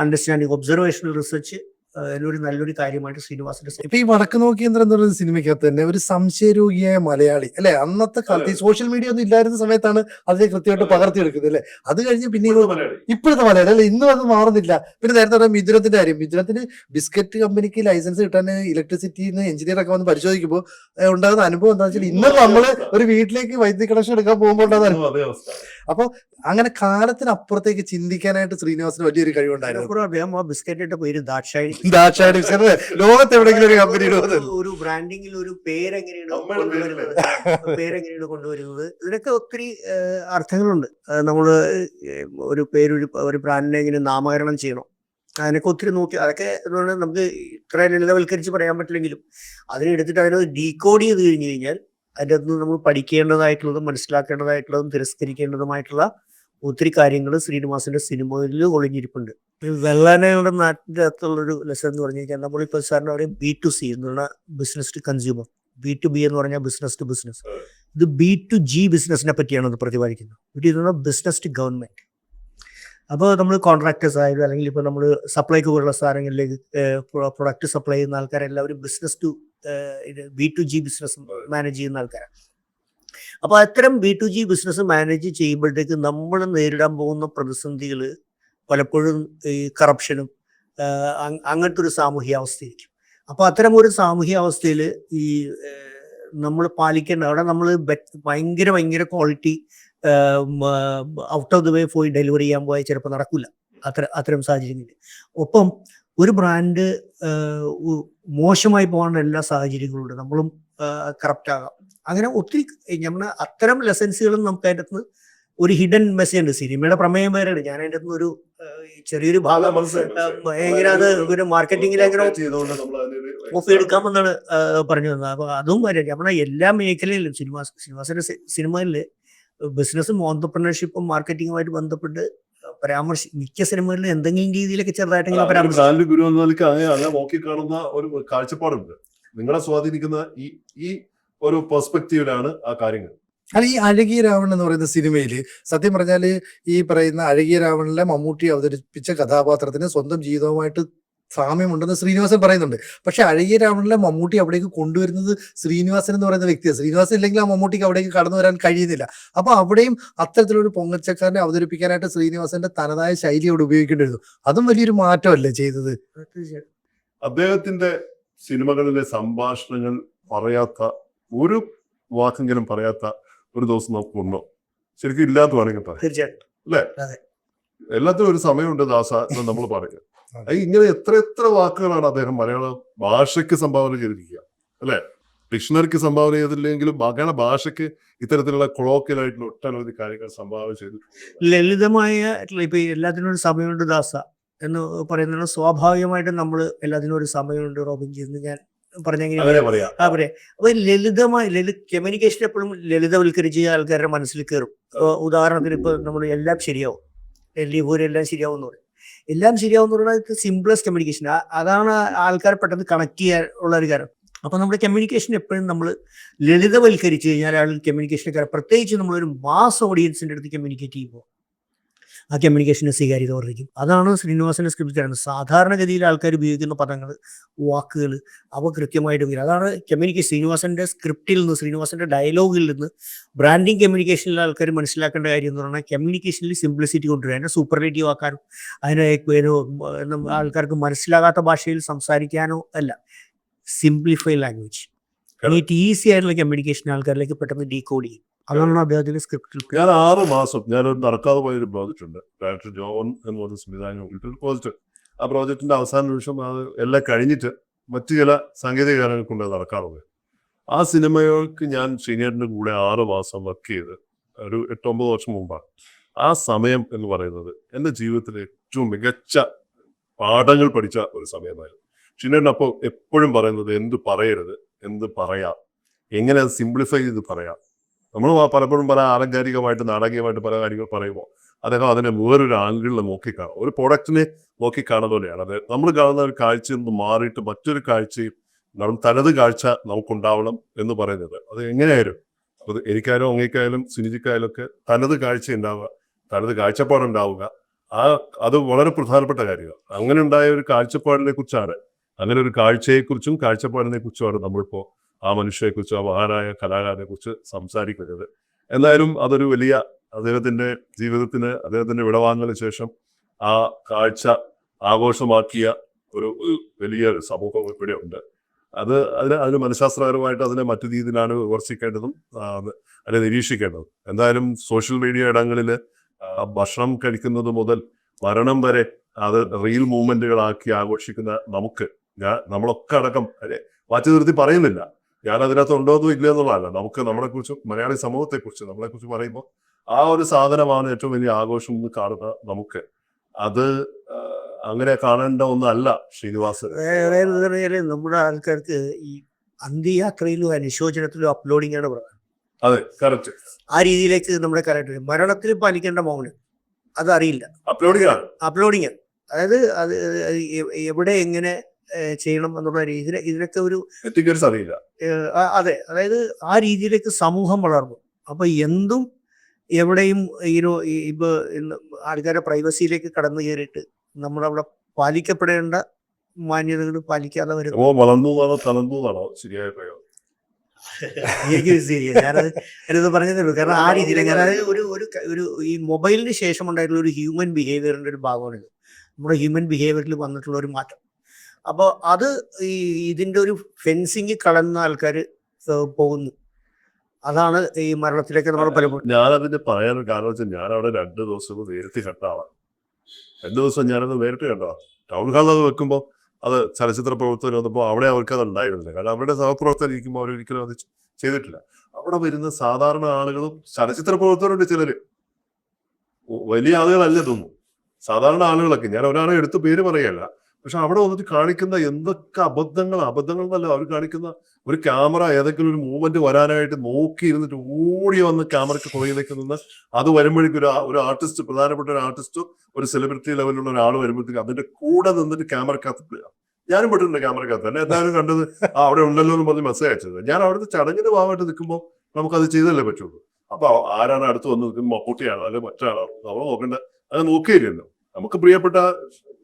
അണ്ടർസ്റ്റാൻഡിങ്, ഒബ്സർവേഷണൽ റിസർച്ച് ഒരു നല്ലൊരു കാര്യമായിട്ട് ശ്രീനിവാസന്റെ ഇപ്പൊ ഈ വടക്ക് നോക്കിയന്ത്രം എന്ന് പറയുന്ന സിനിമയ്ക്കകത്ത് തന്നെ ഒരു സംശയരോഗിയായ മലയാളി അല്ലെ, അന്നത്തെ കാലത്ത് ഈ സോഷ്യൽ മീഡിയ ഒന്നും ഇല്ലായിരുന്ന സമയത്താണ് അതിനെ കൃത്യമായിട്ട് പകർത്തിയെടുക്കുന്നത് അല്ലെ. അത് കഴിഞ്ഞ് പിന്നെ ഇപ്പോഴത്തെ മലയാളി അല്ലെ, ഇന്നും അത് മാറുന്നില്ല. പിന്നെ നേരത്തെ പറഞ്ഞ മിഥുനത്തിന്റെ കാര്യം, മിഥുനത്തിന് ബിസ്ക്കറ്റ് കമ്പനിക്ക് ലൈസൻസ് കിട്ടാൻ ഇലക്ട്രിസിറ്റിന്ന് എഞ്ചിനീയർ ഒക്കെ വന്ന് പരിശോധിക്കുമ്പോൾ ഉണ്ടാകുന്ന അനുഭവം എന്താണെന്ന് വെച്ചാൽ, ഇന്നും നമ്മള് ഒരു വീട്ടിലേക്ക് വൈദ്യുതി കണക്ഷൻ എടുക്കാൻ പോകുമ്പോൾ ഉണ്ടാകുന്ന അനുഭവം. അപ്പൊ അങ്ങനെ കാലത്തിനപ്പുറത്തേക്ക് ചിന്തിക്കാനായിട്ട് ശ്രീനിവാസന് വലിയൊരു കഴിവുണ്ടായിരുന്നു. ബിസ്ക്കറ്റിന്റെ പേര് ദാക്ഷായണി. ലോകത്ത് എവിടെയെങ്കിലും ഒരു കമ്പനിയുടെ ഒരു ബ്രാൻഡിങ്ങിൽ ഒരു പേരെങ്ങനെയാണ് കൊണ്ടുവരുന്നത്, ഇതിനൊക്കെ ഒത്തിരി അർത്ഥങ്ങളുണ്ട്. നമ്മള് ഒരു ബ്രാൻഡിനെ എങ്ങനെ നാമകരണം ചെയ്യണം, അതിനൊക്കെ ഒത്തിരി നോക്കി, അതൊക്കെ നമുക്ക് ഇത്ര ലളിതവൽക്കരിച്ച് പറയാൻ പറ്റില്ലെങ്കിലും അതിനെടുത്തിട്ട് അതിനെ ഡീകോഡ് ചെയ്ത് കഴിഞ്ഞു കഴിഞ്ഞാൽ അതിൻ്റെ അകത്ത് നമ്മൾ പഠിക്കേണ്ടതായിട്ടുള്ളതും മനസ്സിലാക്കേണ്ടതായിട്ടുള്ളതും തിരസ്കരിക്കേണ്ടതുമായിട്ടുള്ള ഒത്തിരി കാര്യങ്ങൾ ശ്രീനിവാസന്റെ സിനിമയിൽ ഒളിഞ്ഞിരിപ്പുണ്ട്. വെള്ളാനയുടെ നാട്ടിൻ്റെ അകത്തുള്ളൊരു ലെസൺ എന്ന് പറഞ്ഞു കഴിഞ്ഞാൽ, നമ്മളിപ്പോൾ സാറിന് പറയും B2C എന്ന് പറഞ്ഞാൽ ബിസിനസ് ടു കൺസ്യൂമർ, B2B എന്ന് പറഞ്ഞാൽ ബിസിനസ് ടു ബിസിനസ്. ഇത് B2G ബിസിനസിനെ പറ്റിയാണ് അത് പ്രതിപാദിക്കുന്നത്. ഇത് ബിസിനസ് ടു ഗവൺമെന്റ്. അപ്പോൾ നമ്മൾ കോൺട്രാക്ടേഴ്സ് ആയാലും അല്ലെങ്കിൽ ഇപ്പോൾ നമ്മൾ സപ്ലൈക്ക് പോലുള്ള സാധനങ്ങളിലേക്ക് പ്രൊഡക്റ്റ് സപ്ലൈ ചെയ്യുന്ന ആൾക്കാരെല്ലാവരും business to B2G business manage ചെയ്യുന്ന ആൾക്കാരാണ്. അപ്പോൾ അത്തരം B2G ബിസിനസ് മാനേജ് ചെയ്യുമ്പോഴത്തേക്ക് നമ്മൾ നേരിടാൻ പോകുന്ന പ്രതിസന്ധികൾ പലപ്പോഴും ഈ കറപ്ഷനും അങ്ങനത്തെ ഒരു സാമൂഹ്യാവസ്ഥയായിരിക്കും. അപ്പോൾ അത്തരം ഒരു സാമൂഹ്യാവസ്ഥയിൽ ഈ നമ്മൾ പാലിക്കേണ്ട, അവിടെ നമ്മൾ ഭയങ്കര quality out of the way പോയി ഡെലിവറി ചെയ്യാൻ പോയാൽ ചിലപ്പോൾ നടക്കില്ല അത്തരം സാഹചര്യങ്ങളിൽ. ഒപ്പം ഒരു ബ്രാൻഡ് മോശമായി പോകാനുള്ള എല്ലാ സാഹചര്യങ്ങളുണ്ട്. നമ്മളും കറപ്റ്റ് ആകാം. അങ്ങനെ ഒത്തിരി നമ്മുടെ അത്തരം ലെസൻസുകളും നമുക്ക് അതിൻ്റെ അകത്ത് ഒരു ഹിഡൻ മെസ്സേജ് ഉണ്ട്. സിനിമയുടെ പ്രമേയം വേറെയാണ്. ഞാൻ അതിൻ്റെ അകത്ത് ഒരു ചെറിയൊരു ഭാഗം എങ്ങനെ അത് ഒരു മാർക്കറ്റിങ്ങിൽ എങ്ങനെ ഓഫ് എടുക്കാമെന്നാണ് പറഞ്ഞു തന്നത്. അപ്പൊ അതും വരെ നമ്മുടെ എല്ലാ മേഖലയിലും ശ്രീനിവാസന്റെ സിനിമയിൽ ബിസിനസ്സും ഓൺടർപ്രണർഷിപ്പും മാർക്കറ്റിങ്ങുമായിട്ട് ബന്ധപ്പെട്ട് മിക്ക സിനിമകളിലും എന്തെങ്കിലും രീതിയിലൊക്കെ ചെറുതായിട്ടെങ്കിലും നോക്കി കാണുന്ന ഒരു കാഴ്ചപ്പാടുണ്ട്. നിങ്ങളെ സ്വാധീനിക്കുന്ന ഈ ഒരു പെർസ്പെക്റ്റീവിലാണ് ആ കാര്യങ്ങൾ. അല്ല, ഈ അഴകിയ രാവണൻ എന്ന് പറയുന്ന സിനിമയില് സത്യം പറഞ്ഞാല് ഈ പറയുന്ന അഴകിയ രാവണനിലെ മമ്മൂട്ടി അവതരിപ്പിച്ച കഥാപാത്രത്തിന് സ്വന്തം ജീവിതവുമായിട്ട് സാമ്യമുണ്ടെന്ന് ശ്രീനിവാസൻ പറയുന്നുണ്ട്. പക്ഷെ അഴകിയ രാവണനിലെ മമ്മൂട്ടി അവിടേക്ക് കൊണ്ടുവരുന്നത് ശ്രീനിവാസൻ എന്ന് പറയുന്ന വ്യക്തിയാണ്. ശ്രീനിവാസൻ ഇല്ലെങ്കിൽ ആ മമ്മൂട്ടിക്ക് അവിടേക്ക് കടന്നു വരാൻ കഴിയുന്നില്ല. അപ്പൊ അവിടെയും അത്തരത്തിലൊരു പൊങ്ങച്ചക്കാരനെ അവതരിപ്പിക്കാനായിട്ട് ശ്രീനിവാസന്റെ തനതായ ശൈലി അവിടെ ഉപയോഗിക്കേണ്ടി വരുന്നു. അതും വലിയൊരു മാറ്റമല്ലേ ചെയ്തത്? അദ്ദേഹത്തിന്റെ സിനിമകളിലെ സംഭാഷണങ്ങൾ പറയാത്ത ഒരു വാക്കെങ്കിലും പറയാത്ത ഒരു ദിവസം നമുക്കുണ്ടോ? ശരിക്കും ഇല്ലാത്ത വേണമെങ്കിൽ പറയാം, തീർച്ചയായിട്ടും അല്ലേ? എല്ലാത്തിനും ഒരു സമയമുണ്ട് ദാസ എന്ന് നമ്മൾ പറയുക. ഇങ്ങനെ എത്ര വാക്കുകളാണ് അദ്ദേഹം മലയാള ഭാഷയ്ക്ക് സംഭാവന ചെയ്തിരിക്കുക, അല്ലെ? ഡിക്ഷണറിക്ക് സംഭാവന ചെയ്തില്ലെങ്കിലും മലയാള ഭാഷയ്ക്ക് ഇത്തരത്തിലുള്ള കൊളോക്കിയലായിട്ടുള്ള ഒട്ടനവധി കാര്യങ്ങൾ സംഭാവന ചെയ്തു. ലളിതമായ ഇപ്പൊ ഈ എല്ലാത്തിനും ഒരു സമയമുണ്ട് ദാസ എന്ന് പറയുന്നത് സ്വാഭാവികമായിട്ടും നമ്മൾ എല്ലാത്തിനും ഒരു സമയമുണ്ട് റോബിൻജി എന്ന് ഞാൻ പറഞ്ഞെങ്കിൽ അങ്ങനെ പറയാം. പറയാം. അപ്പൊ കമ്മ്യൂണിക്കേഷൻ എപ്പോഴും ലളിതവൽക്കരിച്ച് ആൾക്കാരുടെ മനസ്സിൽ കയറും. ഉദാഹരണത്തിന് ഇപ്പൊ നമ്മൾ എല്ലാം ശരിയാവും, എല്ലാം ശരിയാവും എന്ന് പറയും. എല്ലാം ശരിയാവും എന്ന് പറഞ്ഞാൽ സിംപ്ലസ്റ്റ് കമ്മ്യൂണിക്കേഷൻ, അതാണ് ആൾക്കാർ പെട്ടെന്ന് കണക്ട് ചെയ്യാൻ ഉള്ള ഒരു കാര്യം. അപ്പൊ നമ്മുടെ കമ്മ്യൂണിക്കേഷൻ എപ്പോഴും നമ്മൾ ലളിതവൽക്കരിച്ച് കഴിഞ്ഞാൽ ആൾ കമ്മ്യൂണിക്കേഷനൊക്കെ, പ്രത്യേകിച്ച് നമ്മളൊരു മാസ് ഓഡിയൻസിന്റെ അടുത്ത് കമ്മ്യൂണിക്കേറ്റ് ചെയ്യുമ്പോൾ ആ കമ്മ്യൂണിക്കേഷന് സ്വീകാര്യത വർദ്ധിക്കും. അതാണ് ശ്രീനിവാസന്റെ സ്ക്രിപ്റ്റ് ആണ്. സാധാരണഗതിയിൽ ആൾക്കാർ ഉപയോഗിക്കുന്ന പദങ്ങൾ, വാക്കുകൾ, അവ കൃത്യമായിട്ട് വരും. അതാണ് കമ്മ്യൂണിക്കേഷൻ. ശ്രീനിവാസന്റെ സ്ക്രിപ്റ്റിൽ നിന്ന്, ശ്രീനിവാസന്റെ ഡയലോഗിൽ നിന്ന് ബ്രാൻഡിങ് കമ്മ്യൂണിക്കേഷനിൽ ആൾക്കാർ മനസ്സിലാക്കേണ്ട കാര്യം എന്ന് പറഞ്ഞാൽ കമ്മ്യൂണിക്കേഷനിൽ സിംപ്ലിസിറ്റി കൊണ്ടുവരിക, അതിനെ സൂപ്പർലേറ്റീവ് ആക്കാനോ അതിനെ ആൾക്കാർക്ക് മനസ്സിലാകാത്ത ഭാഷയിൽ സംസാരിക്കാനോ അല്ല. സിംപ്ലിഫൈ ലാംഗ്വേജ്, ഏറ്റവും ഈസി ആയിട്ടുള്ള കമ്മ്യൂണിക്കേഷൻ ആൾക്കാരിലേക്ക് പെട്ടെന്ന് ഡീകോഡ് ചെയ്യും. അതാണ് അദ്ദേഹത്തിന്റെ സ്ക്രിപ്റ്റിൽ. ഞാൻ 6 മാസം ഞാനൊരു നടക്കാതെ പോയൊരു പ്രോജക്റ്റ് ഉണ്ട്, ഡയറക്ടർ ജോൺ എന്ന് പറഞ്ഞ സംവിധാനം പ്രോജക്റ്റ്. ആ പ്രോജക്റ്റിന്റെ അവസാന നിമിഷം അത് എല്ലാം കഴിഞ്ഞിട്ട് മറ്റു ചില സാങ്കേതിക കാരണങ്ങൾ കൊണ്ട് നടക്കാതെ പോയി. ആ സിനിമകൾക്ക് ഞാൻ ശ്രീനേട്ടൻ്റെ കൂടെ 6 മാസം വർക്ക് ചെയ്ത് ഒരു 8-9 വർഷം മുമ്പാണ്. ആ സമയം എന്ന് പറയുന്നത് എൻ്റെ ജീവിതത്തിലെ ഏറ്റവും മികച്ച പാഠങ്ങൾ പഠിച്ച ഒരു സമയമായിരുന്നു. ശ്രീനേട്ടൻ അപ്പോൾ എപ്പോഴും പറയുന്നത് എന്ത് പറയരുത്, എന്ത് പറയാം, എങ്ങനെ അത് സിംപ്ലിഫൈ ചെയ്ത് പറയാം. നമ്മൾ പലപ്പോഴും പല ആലങ്കാരികമായിട്ട് നാടകീയമായിട്ട് പല കാര്യങ്ങൾ പറയുമ്പോൾ അദ്ദേഹം അതിനെ വേറൊരു ആംഗിളിൽ നോക്കിക്കാണും. ഒരു പ്രൊഡക്റ്റിനെ നോക്കിക്കാണുന്ന പോലെയാണ് അത്. നമ്മൾ കാണുന്ന ഒരു കാഴ്ചയിൽ നിന്ന് മാറിയിട്ട് മറ്റൊരു കാഴ്ചയും തനത് കാഴ്ച നമുക്കുണ്ടാവണം എന്ന് പറയുന്നത്. അത് എങ്ങനെയായാലും അത് എനിക്കായാലും അങ്ങേക്കായാലും സുനിജിക്കായാലും ഒക്കെ തനത് കാഴ്ച ഉണ്ടാവുക, തനത് കാഴ്ചപ്പാടുണ്ടാവുക, അത് വളരെ പ്രധാനപ്പെട്ട കാര്യമാണ്. അങ്ങനെ ഉണ്ടായ ഒരു കാഴ്ചപ്പാടിനെ കുറിച്ചാണ്, അങ്ങനെ ഒരു കാഴ്ചയെക്കുറിച്ചും കാഴ്ചപ്പാടിനെ കുറിച്ചുമാണ് നമ്മളിപ്പോൾ ആ മനുഷ്യയെക്കുറിച്ച്, ആ മഹാനായ കലാകാരനെ കുറിച്ച് സംസാരിക്കുന്നത്. എന്തായാലും അതൊരു വലിയ അദ്ദേഹത്തിന്റെ ജീവിതത്തിന്, അദ്ദേഹത്തിന്റെ വിടവാങ്ങലിന് ശേഷം ആ കാഴ്ച ആഘോഷമാക്കിയ ഒരു വലിയ സമൂഹം ഇവിടെ ഉണ്ട്. അതിന് മനഃശാസ്ത്രപരമായിട്ട് അതിനെ മറ്റു രീതിയിലാണ് വിമർശിക്കേണ്ടതും അതിനെ നിരീക്ഷിക്കേണ്ടതും. എന്തായാലും സോഷ്യൽ മീഡിയ ഇടങ്ങളിൽ ഭക്ഷണം കഴിക്കുന്നത് മുതൽ മരണം വരെ അത് റീൽ മൂവ്മെന്റുകളാക്കി ആഘോഷിക്കുന്ന നമ്മളൊക്കെ അടക്കം മാറ്റി നിർത്തി പറയുന്നില്ല. ഞാൻ അതിനകത്ത് ഉണ്ടോന്നും ഇല്ല എന്നുള്ളതല്ല. നമുക്ക് നമ്മളെക്കുറിച്ചും മലയാളി സമൂഹത്തെക്കുറിച്ച് നമ്മളെക്കുറിച്ച് പറയുമ്പോൾ ആ ഒരു സാധനമാണ് ഏറ്റവും വലിയ ആഘോഷം എന്ന് കാണുന്ന നമുക്ക്. അത് അങ്ങനെ കാണേണ്ട ഒന്നല്ല ശ്രീനിവാസൻ. നമ്മുടെ ആൾക്കാർക്ക് ഈ അന്ത്യയാത്രയിലും അനുശോചനത്തിലും അപ്ലോഡിംഗ് ആണ് പറയുന്നത്. അതെ, കറക്റ്റ്. ആ രീതിയിലേക്ക് നമ്മുടെ കറക്റ്റ് മരണത്തിൽ പാലിക്കേണ്ട മൗനം അതറിയില്ല. അപ്ലോഡിംഗ് അതായത് അത് എവിടെ എങ്ങനെ ചെയ്യണം എന്നുള്ള രീതിയിൽ ഇതിനൊക്കെ ഒരു അറിയില്ല. അതെ, അതായത് ആ രീതിയിലേക്ക് സമൂഹം വളർന്നു. അപ്പൊ എന്തും എവിടെയും ഇപ്പൊ ആൾക്കാരുടെ പ്രൈവസിയിലേക്ക് കടന്നു കയറിയിട്ട് നമ്മളവിടെ പാലിക്കപ്പെടേണ്ട മാന്യതകൾ പാലിക്കാതെ വരും. ഞാനത് പറഞ്ഞതേ ഉള്ളൂ. കാരണം ആ രീതിയിൽ ഒരു ഈ മൊബൈലിന് ശേഷം ഉണ്ടായിട്ടുള്ള ഒരു ഹ്യൂമൻ ബിഹേവിയറിന്റെ ഒരു ഭാഗമാണിത്. നമ്മുടെ ഹ്യൂമൻ ബിഹേവിയറിൽ വന്നിട്ടുള്ള ഒരു മാറ്റം. അപ്പോൾ അത് ഇതിന്റെ ഒരു ഫെൻസിങ് കടന്ന ആൾക്കാർ പോകുന്നു. അതാണ് ഈ മരണത്തിലേക്ക് നമ്മൾ പലപ്പോഴും. ഞാനതിന്റെ പറയാനൊരു കാരണം വെച്ചാൽ ഞാൻ അവിടെ 2 ദിവസം നേരിട്ട് കണ്ട ആളാണ്. 2 ദിവസം ഞാനത് നേരിട്ട് കണ്ടതാണ്. ടൗൺ ഹാളിൽ അത് വെക്കുമ്പോൾ അത് ചലച്ചിത്ര പ്രവർത്തനം വന്നപ്പോൾ അവിടെ അവർക്ക് അത് ഉണ്ടായിരുന്നില്ല. കാരണം അവരുടെ സഹപ്രവർത്തകർ ഇരിക്കുമ്പോൾ അവരൊരിക്കലും അത് ചെയ്തിട്ടില്ല. അവിടെ വരുന്ന സാധാരണ ആളുകളും ചലച്ചിത്ര പ്രവർത്തകരുണ്ട്, ചിലര് വലിയ ആളുകളല്ല തോന്നുന്നു, സാധാരണ ആളുകളൊക്കെ. ഞാൻ ഒരാളെ എടുത്ത് പേര് പറയല്ല, പക്ഷെ അവിടെ വന്നിട്ട് കാണിക്കുന്ന എന്തൊക്കെ അബദ്ധങ്ങൾ എന്നല്ല, അവർ കാണിക്കുന്ന ഒരു ക്യാമറ ഏതെങ്കിലും ഒരു മൂവ്മെന്റ് വരാനായിട്ട് നോക്കി ഇരുന്നിട്ട് ഓടി വന്ന് ക്യാമറയ്ക്ക് പുറകിലേക്ക് നിന്ന് അത് വരുമ്പോഴേക്കും ഒരു ആർട്ടിസ്റ്റ്, പ്രധാനപ്പെട്ട ഒരു ആർട്ടിസ്റ്റോ ഒരു സെലിബ്രിറ്റി ലെവലിലുള്ള ഒരാൾ വരുമ്പോഴത്തേക്ക് അതിന്റെ കൂടെ നിന്നിട്ട് ക്യാമറക്കകത്ത്. ഞാനും പെട്ടിട്ടുണ്ട് ക്യാമറക്കകത്ത്. എന്നെ എന്തായാലും കണ്ടത് അവിടെ ഉണ്ടല്ലോ എന്ന് പറഞ്ഞ് മെസ്സേജ് അയച്ചത്. ഞാൻ അവിടുത്തെ ചടങ്ങിന് ഭാഗമായിട്ട് നിൽക്കുമ്പോൾ നമുക്കത് ചെയ്തല്ലേ പറ്റുള്ളൂ. അപ്പൊ ആരാണ് അടുത്ത് വന്ന് നിൽക്കുന്നത്, മമ്മൂട്ടിയാണോ അല്ലെങ്കിൽ മറ്റാണോ നമ്മൾ നോക്കേണ്ട, അത് നോക്കിയില്ലല്ലോ. നമുക്ക് പ്രിയപ്പെട്ട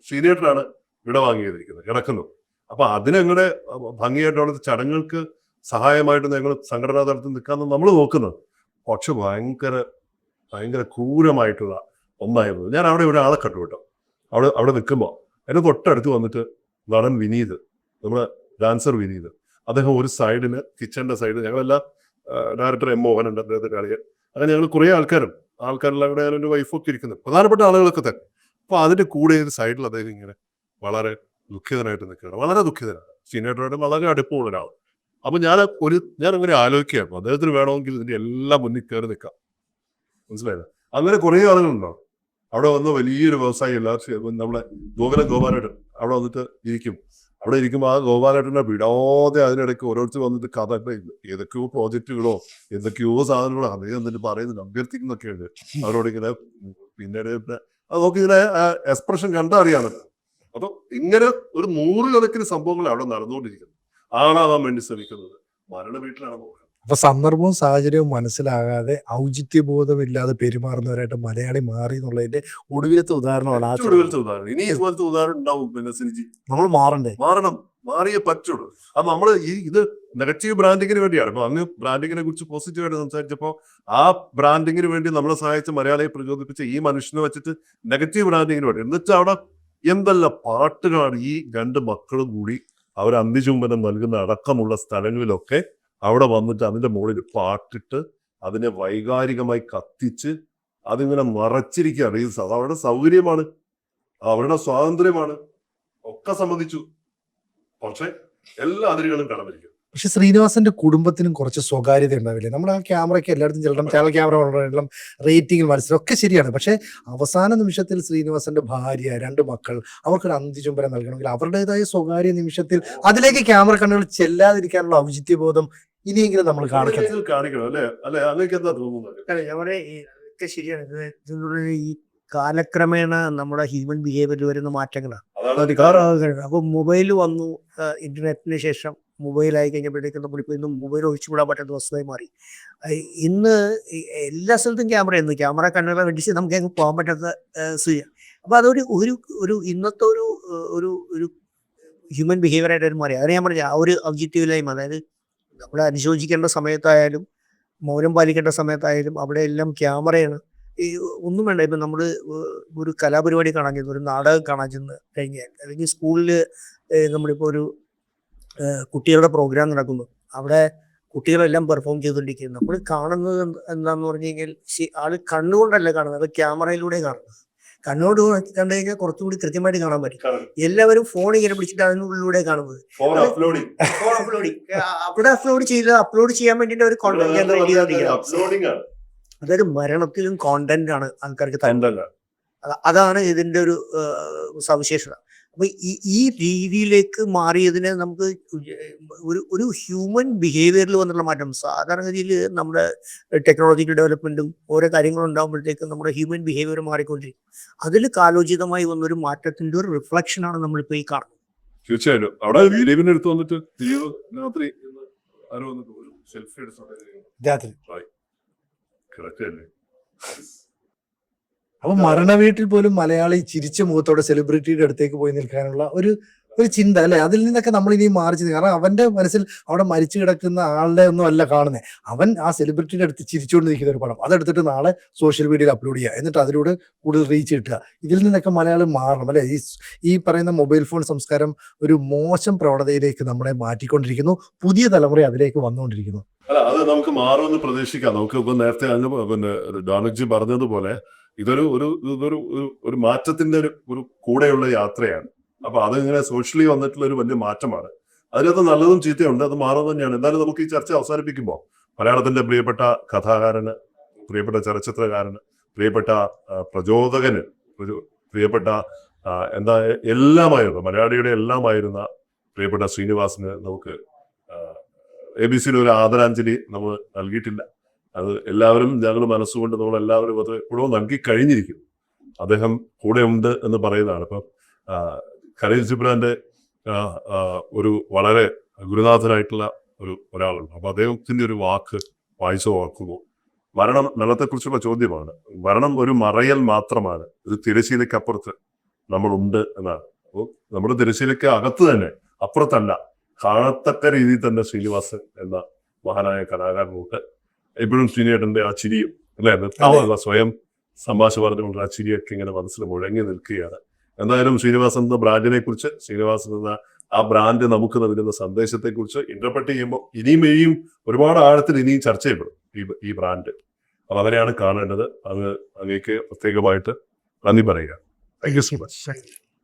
ശ്രീനേട്ടനാണ് വിടവാങ്ങിയിരിക്കുന്നത്, കിടക്കുന്നു. അപ്പൊ അതിനെങ്ങനെ ഭംഗിയായിട്ടുള്ള ചടങ്ങുകൾക്ക് സഹായമായിട്ട് ഞങ്ങൾ സംഘടനാ തലത്തിൽ നിൽക്കാന്ന് നമ്മൾ നോക്കുന്നത്. പക്ഷെ ഭയങ്കര ക്രൂരമായിട്ടുള്ള ഒന്നായിരുന്നു. ഞാൻ അവിടെ ഒരാളെ കണ്ടു കേട്ടോ. അവിടെ നിൽക്കുമ്പോൾ അതിന് തൊട്ടടുത്ത് വന്നിട്ട് നടൻ വിനീത്, നമ്മുടെ ഡാൻസർ വിനീത്, അദ്ദേഹം ഒരു സൈഡിന് കിച്ചന്റെ സൈഡ്, ഞങ്ങളെല്ലാം ഡയറക്ടർ എം മോഹൻ ഉണ്ട്, അദ്ദേഹത്തിന്റെ കളിയൻ, അങ്ങനെ ഞങ്ങൾ കുറേ ആൾക്കാരെല്ലാം കൂടെ അതിൻ്റെ വൈഫൊക്കെ ഇരിക്കുന്നത്, പ്രധാനപ്പെട്ട ആളുകളൊക്കെ തന്നെ. അപ്പൊ അതിന്റെ കൂടെ ഒരു സൈഡിൽ അദ്ദേഹം ഇങ്ങനെ വളരെ ദുഃഖിതനായിട്ട് നിൽക്കുകയാണ്, വളരെ ദുഃഖിതനാണ്. ശ്രീനേട്ടനോട് വളരെ അടുപ്പമുള്ള ഒരാൾ. അപ്പൊ ഞാൻ അങ്ങനെ ആലോചിക്കുകയായിരുന്നു, അദ്ദേഹത്തിന് വേണമെങ്കിൽ ഇതിന്റെ എല്ലാം മുന്നിൽ കയറി നിൽക്കാം. മനസ്സിലായില്ല? അങ്ങനെ കുറെ ആളുകളുണ്ടാവും. അവിടെ വന്ന് വലിയൊരു വ്യവസായി എല്ലാവരും നമ്മളെ ഗോപാലേട്ടൻ അവിടെ വന്നിട്ട് ഇരിക്കും. അവിടെ ഇരിക്കുമ്പോൾ ആ ഗോപാലേട്ടനെ വിടാതെ അതിനിടയ്ക്ക് ഓരോരുത്തർ വന്നിട്ട് കഥ ഏതൊക്കെയോ പ്രോജക്റ്റുകളോ എന്തൊക്കെയോ സാധനങ്ങളോ അദ്ദേഹം എന്നിട്ട് പറയുന്നുണ്ട്, അഭ്യർത്ഥിക്കുന്നൊക്കെയുണ്ട് അവരോട് ഇങ്ങനെ. പിന്നീട് അത് നോക്കി ഇങ്ങനെ എക്സ്പ്രഷൻ കണ്ടറിയാമല്ലോ. അപ്പൊ ഇങ്ങനെ ഒരു 100 കണക്കിന് സംഭവങ്ങൾ അവിടെ നടന്നുകൊണ്ടിരിക്കുന്നു. ആളാവാൻ വേണ്ടി ശ്രമിക്കുന്നത് മരണ വീട്ടിലാണ് നോക്കുക. അപ്പൊ സന്ദർഭവും സാഹചര്യവും മനസ്സിലാകാതെ ഔചിത്യബോധമില്ലാതെ പെരുമാറുന്നവരായിട്ട് മലയാളി മാറി എന്നുള്ളതിന്റെ ഒടുവിലത്തെ ഉദാഹരണമാണ് ആ ഒടുവിലത്തെ ഉദാഹരണം. ഇനി ഇതുപോലത്തെ ഉദാഹരണം ഉണ്ടാവും. പിന്നെ സിനിജി നമ്മൾ മാറണ്ടേ? മാറിയേ പറ്റുള്ളൂ. അത് നമ്മള് ഇത് നെഗറ്റീവ് ബ്രാൻഡിങ്ങിന് വേണ്ടിയാണ്. അപ്പൊ അന്ന് ബ്രാൻഡിങ്ങിനെ കുറിച്ച് പോസിറ്റീവായിട്ട് സംസാരിച്ചപ്പോൾ ആ ബ്രാൻഡിങ്ങിന് വേണ്ടി നമ്മളെ സഹായിച്ച മലയാളിയെ പ്രചോദിപ്പിച്ച ഈ മനുഷ്യനെ വെച്ചിട്ട് നെഗറ്റീവ് ബ്രാൻഡിങ്ങിന് വേണ്ടി എന്നുവെച്ചാൽ അവിടെ എന്തെല്ലാം പാട്ടുകളാണ് ഈ 2 മക്കളും കൂടി അവർ അന്ത്യചുംബനം നൽകുന്ന അടക്കമുള്ള സ്ഥലങ്ങളിലൊക്കെ അവിടെ വന്നിട്ട് അതിന്റെ മുകളിൽ പാട്ടിട്ട് അതിനെ വൈകാരികമായി കത്തിച്ച് അതിങ്ങനെ മറച്ചിരിക്കുക റീൽസ്. അത് അവരുടെ സൗകര്യമാണ്, അവരുടെ സ്വാതന്ത്ര്യമാണ്, ഒക്കെ സമ്മതിച്ചു. പക്ഷെ എല്ലാ അതിരുകളും കടന്നിരിക്കും. പക്ഷെ ശ്രീനിവാസന്റെ കുടുംബത്തിനും കുറച്ച് സ്വകാര്യത ഉണ്ടാവില്ലേ? നമ്മുടെ ആ ക്യാമറയ്ക്ക് എല്ലായിടത്തും ചെല്ലണം, ചാനൽ ക്യാമറ എല്ലാം റേറ്റിംഗ് മത്സരം ഒക്കെ ശരിയാണ്. പക്ഷെ അവസാന നിമിഷത്തിൽ ശ്രീനിവാസന്റെ ഭാര്യ 2 മക്കൾ അവർക്കൊരു അന്ത്യചുംബനം നൽകണമെങ്കിൽ അവരുടേതായ സ്വകാര്യ നിമിഷത്തിൽ അതിലേക്ക് ക്യാമറ കണ്ണുകൾ ചെല്ലാതിരിക്കാനുള്ള ഔചിത്യബോധം ഇനിയെങ്കിലും നമ്മൾ കാണിക്കണം അല്ലെ? അങ്ങനെയൊക്കെ എന്താ തോന്നുന്നത്? നമ്മുടെ ഒക്കെ ശരിയാണ്. ഈ കാലക്രമേണ നമ്മുടെ ഹ്യൂമൻ ബിഹേവിയറിൽ വരുന്ന മാറ്റങ്ങളാണ്. അപ്പൊ മൊബൈൽ വന്നു, ഇന്റർനെറ്റിന് ശേഷം മൊബൈലായി കഴിഞ്ഞപ്പോഴത്തേക്കും നമ്മളിപ്പോൾ ഇന്നും മൊബൈൽ ഒഴിച്ചുകൂടാൻ പറ്റാത്ത വസ്തുവായി മാറി. ഇന്ന് എല്ലാ സ്ഥലത്തും ക്യാമറ കണ്ണുകളെ വെടിച്ച് നമുക്ക് അങ്ങ് പോകാൻ പറ്റാത്ത സ്ഥിതിയാണ്. അപ്പൊ അതൊരു ഒരു ഇന്നത്തെ ഒരു ഹ്യൂമൻ ബിഹേവിയർ ആയിട്ട് മാറി. അതിനെ ഞാൻ പറഞ്ഞ ആ ഒരു ഒബ്ജക്റ്റീവിലായും, അതായത് നമ്മളെ അനുശോചിക്കേണ്ട സമയത്തായാലും മൗനം പാലിക്കേണ്ട സമയത്തായാലും അവിടെ എല്ലാം ക്യാമറയാണ്. ഈ ഒന്നും വേണ്ട. ഇപ്പം നമ്മൾ ഒരു കലാപരിപാടി കാണാൻ ചെന്നു, ഒരു നാടകം കാണാൻ ചെന്ന് കഴിഞ്ഞാൽ, അല്ലെങ്കിൽ സ്കൂളിൽ നമ്മളിപ്പോൾ ഒരു കുട്ടികളുടെ പ്രോഗ്രാം നടക്കുന്നു, അവിടെ കുട്ടികളെല്ലാം പെർഫോം ചെയ്തുകൊണ്ടിരിക്കുന്നു. നമ്മൾ കാണുന്നത് എന്താന്ന് പറഞ്ഞു കഴിഞ്ഞാൽ ആള് കണ്ണുകൊണ്ടല്ല കാണുന്നത്, അത് ക്യാമറയിലൂടെ കാണുന്നത്. കണ്ണോട് കണ്ടു കഴിഞ്ഞാൽ കുറച്ചുകൂടി കൃത്യമായിട്ട് കാണാൻ പറ്റും. എല്ലാവരും ഫോൺ ഇങ്ങനെ പിടിച്ചിട്ട് അതിനുള്ളിലൂടെ കാണുന്നത്. അവിടെ അപ്ലോഡ് ചെയ്യാൻ വേണ്ടിയിട്ട് ഒരു കോണ്ടന്റ് ജനറേറ്റ് ചെയ്തോണ്ടിരിക്കുന്നത്. അതൊരു മരണത്തിലും കോണ്ടന്റ് ആണ് ആൾക്കാർക്ക് തരുന്നത്. അതാണ് ഇതിന്റെ ഒരു സവിശേഷത. അപ്പൊ ഈ രീതിയിലേക്ക് മാറിയതിനെ നമുക്ക് ഒരു ഹ്യൂമൻ ബിഹേവിയറിൽ വന്നുള്ള മാറ്റം, സാധാരണഗതിയിൽ നമ്മുടെ ടെക്നോളജിക്കൽ ഡെവലപ്മെന്റും ഓരോ കാര്യങ്ങളും ഉണ്ടാകുമ്പോഴത്തേക്കും നമ്മുടെ ഹ്യൂമൻ ബിഹേവിയർ മാറിക്കൊണ്ടിരിക്കും. അതിൽ കാലോചിതമായി വന്നൊരു മാറ്റത്തിന്റെ ഒരു റിഫ്ലക്ഷൻ ആണ് നമ്മളിപ്പോ ഈ കാണുന്നത്. തീർച്ചയായിട്ടും അവിടെ ദിലീപിന്റെ അടുത്ത് വന്നിട്ട് രാത്രി ആരോ വന്നിട്ട് ഒരു സെൽഫി എടുത്ത് അപ്പൊ മരണ വീട്ടിൽ പോലും മലയാളി ചിരിച്ച മുഖത്തോടെ സെലിബ്രിറ്റിയുടെ അടുത്തേക്ക് പോയി നിൽക്കാനുള്ള ഒരു ചിന്ത അല്ലെ? അതിൽ നിന്നൊക്കെ നമ്മൾ ഇനി മാറി. കാരണം അവന്റെ മനസ്സിൽ അവിടെ മരിച്ചു കിടക്കുന്ന ആളുടെ ഒന്നും അല്ല കാണുന്നത്. അവൻ ആ സെലിബ്രിറ്റിയുടെ അടുത്ത് ചിരിച്ചുകൊണ്ട് നിൽക്കുന്ന ഒരു പടം അതെടുത്തിട്ട് നാളെ സോഷ്യൽ മീഡിയയിൽ അപ്ലോഡ് ചെയ്യുക, എന്നിട്ട് അതിലൂടെ കൂടുതൽ റീച്ച് കിട്ടുക. ഇതിൽ നിന്നൊക്കെ മലയാളം മാറണം അല്ലെ? ഈ പറയുന്ന മൊബൈൽ ഫോൺ സംസ്കാരം ഒരു മോശം പ്രവണതയിലേക്ക് നമ്മളെ മാറ്റിക്കൊണ്ടിരിക്കുന്നു. പുതിയ തലമുറ അതിലേക്ക് വന്നുകൊണ്ടിരിക്കുന്നു. അല്ല, അത് നമുക്ക് മാറുമെന്ന് പ്രതീക്ഷിക്കാം. നമുക്ക് ഇപ്പൊ നേരത്തെ പിന്നെ ഡോണക്ജി പറഞ്ഞതുപോലെ ഇതൊരു മാറ്റത്തിന്റെ ഒരു കൂടെയുള്ള യാത്രയാണ്. അപ്പൊ അതിങ്ങനെ സോഷ്യലി വന്നിട്ടുള്ള ഒരു വലിയ മാറ്റമാണ്. അതിനകത്ത് നല്ലതും ചീത്തയുണ്ട്, അത് മാറുന്നത് തന്നെയാണ്. എന്തായാലും നമുക്ക് ഈ ചർച്ച അവസാനിപ്പിക്കുമ്പോൾ മലയാളത്തിന്റെ പ്രിയപ്പെട്ട കഥാകാരന്, പ്രിയപ്പെട്ട ചലച്ചിത്രകാരന്, പ്രിയപ്പെട്ട പ്രചോദകന്, പ്രിയപ്പെട്ട എല്ലാമായിരുന്നു മലയാളിയുടെ എല്ലാമായിരുന്ന പ്രിയപ്പെട്ട ശ്രീനിവാസന് നമുക്ക് ABC ഒരു ആദരാഞ്ജലി നമ്മൾ നൽകിയിട്ടില്ല. അത് എല്ലാവരും ഞങ്ങൾ മനസ്സുകൊണ്ട് നമ്മളെല്ലാവരും അത് ഇപ്പോഴും നൽകി കഴിഞ്ഞിരിക്കും. അദ്ദേഹം കൂടെ ഉണ്ട് എന്ന് പറയുന്നതാണ്. ഇപ്പം ഖലീൽ ജിബ്രാന്റെ ഒരു വളരെ ഗുരുനാഥനായിട്ടുള്ള ഒരാളുണ്ട്. അപ്പൊ അദ്ദേഹത്തിന്റെ ഒരു വാക്ക് വായിച്ചു ഓർക്കുന്നു. മരണത്തെക്കുറിച്ചുള്ള ചോദ്യമാണ്. മരണം ഒരു മറയൽ മാത്രമാണ്, ഒരു തിരശ്ശീലയ്ക്കപ്പുറത്ത് നമ്മളുണ്ട് എന്നാണ്. അപ്പോൾ നമ്മുടെ തിരശ്ശീലയ്ക്ക് അകത്ത് തന്നെ, അപ്പുറത്തല്ല, കാണത്തക്ക രീതിയിൽ തന്നെ ശ്രീനിവാസൻ എന്ന മഹാനായ കലാകാരനുണ്ട്. എപ്പോഴും ശ്രീനിയേട്ടന്റെ ആ ചിരിയും അല്ലെ, നിർത്താവുന്ന സ്വയം സംഭാഷണം പറഞ്ഞുകൊണ്ട് ആ ചിരിയൊക്കെ ഇങ്ങനെ മനസ്സിൽ മുഴങ്ങി നിൽക്കുകയാണ്. എന്തായാലും ശ്രീനിവാസൻ എന്ന ബ്രാൻഡിനെ കുറിച്ച്, ശ്രീനിവാസൻ എന്ന ആ ബ്രാൻഡ് നമുക്ക് നൽകുന്ന സന്ദേശത്തെ കുറിച്ച് ഇന്റർപ്രറ്റ് ചെയ്യുമ്പോൾ ഇനിയും ഒരുപാട് ആഴത്തിൽ ഇനിയും ചർച്ച ചെയ്യപ്പെടും ഈ ബ്രാൻഡ്. അപ്പൊ അങ്ങനെയാണ് കാണേണ്ടത്. അങ്ങേക്ക് പ്രത്യേകമായിട്ട് നന്ദി പറയുക. Thank you so much.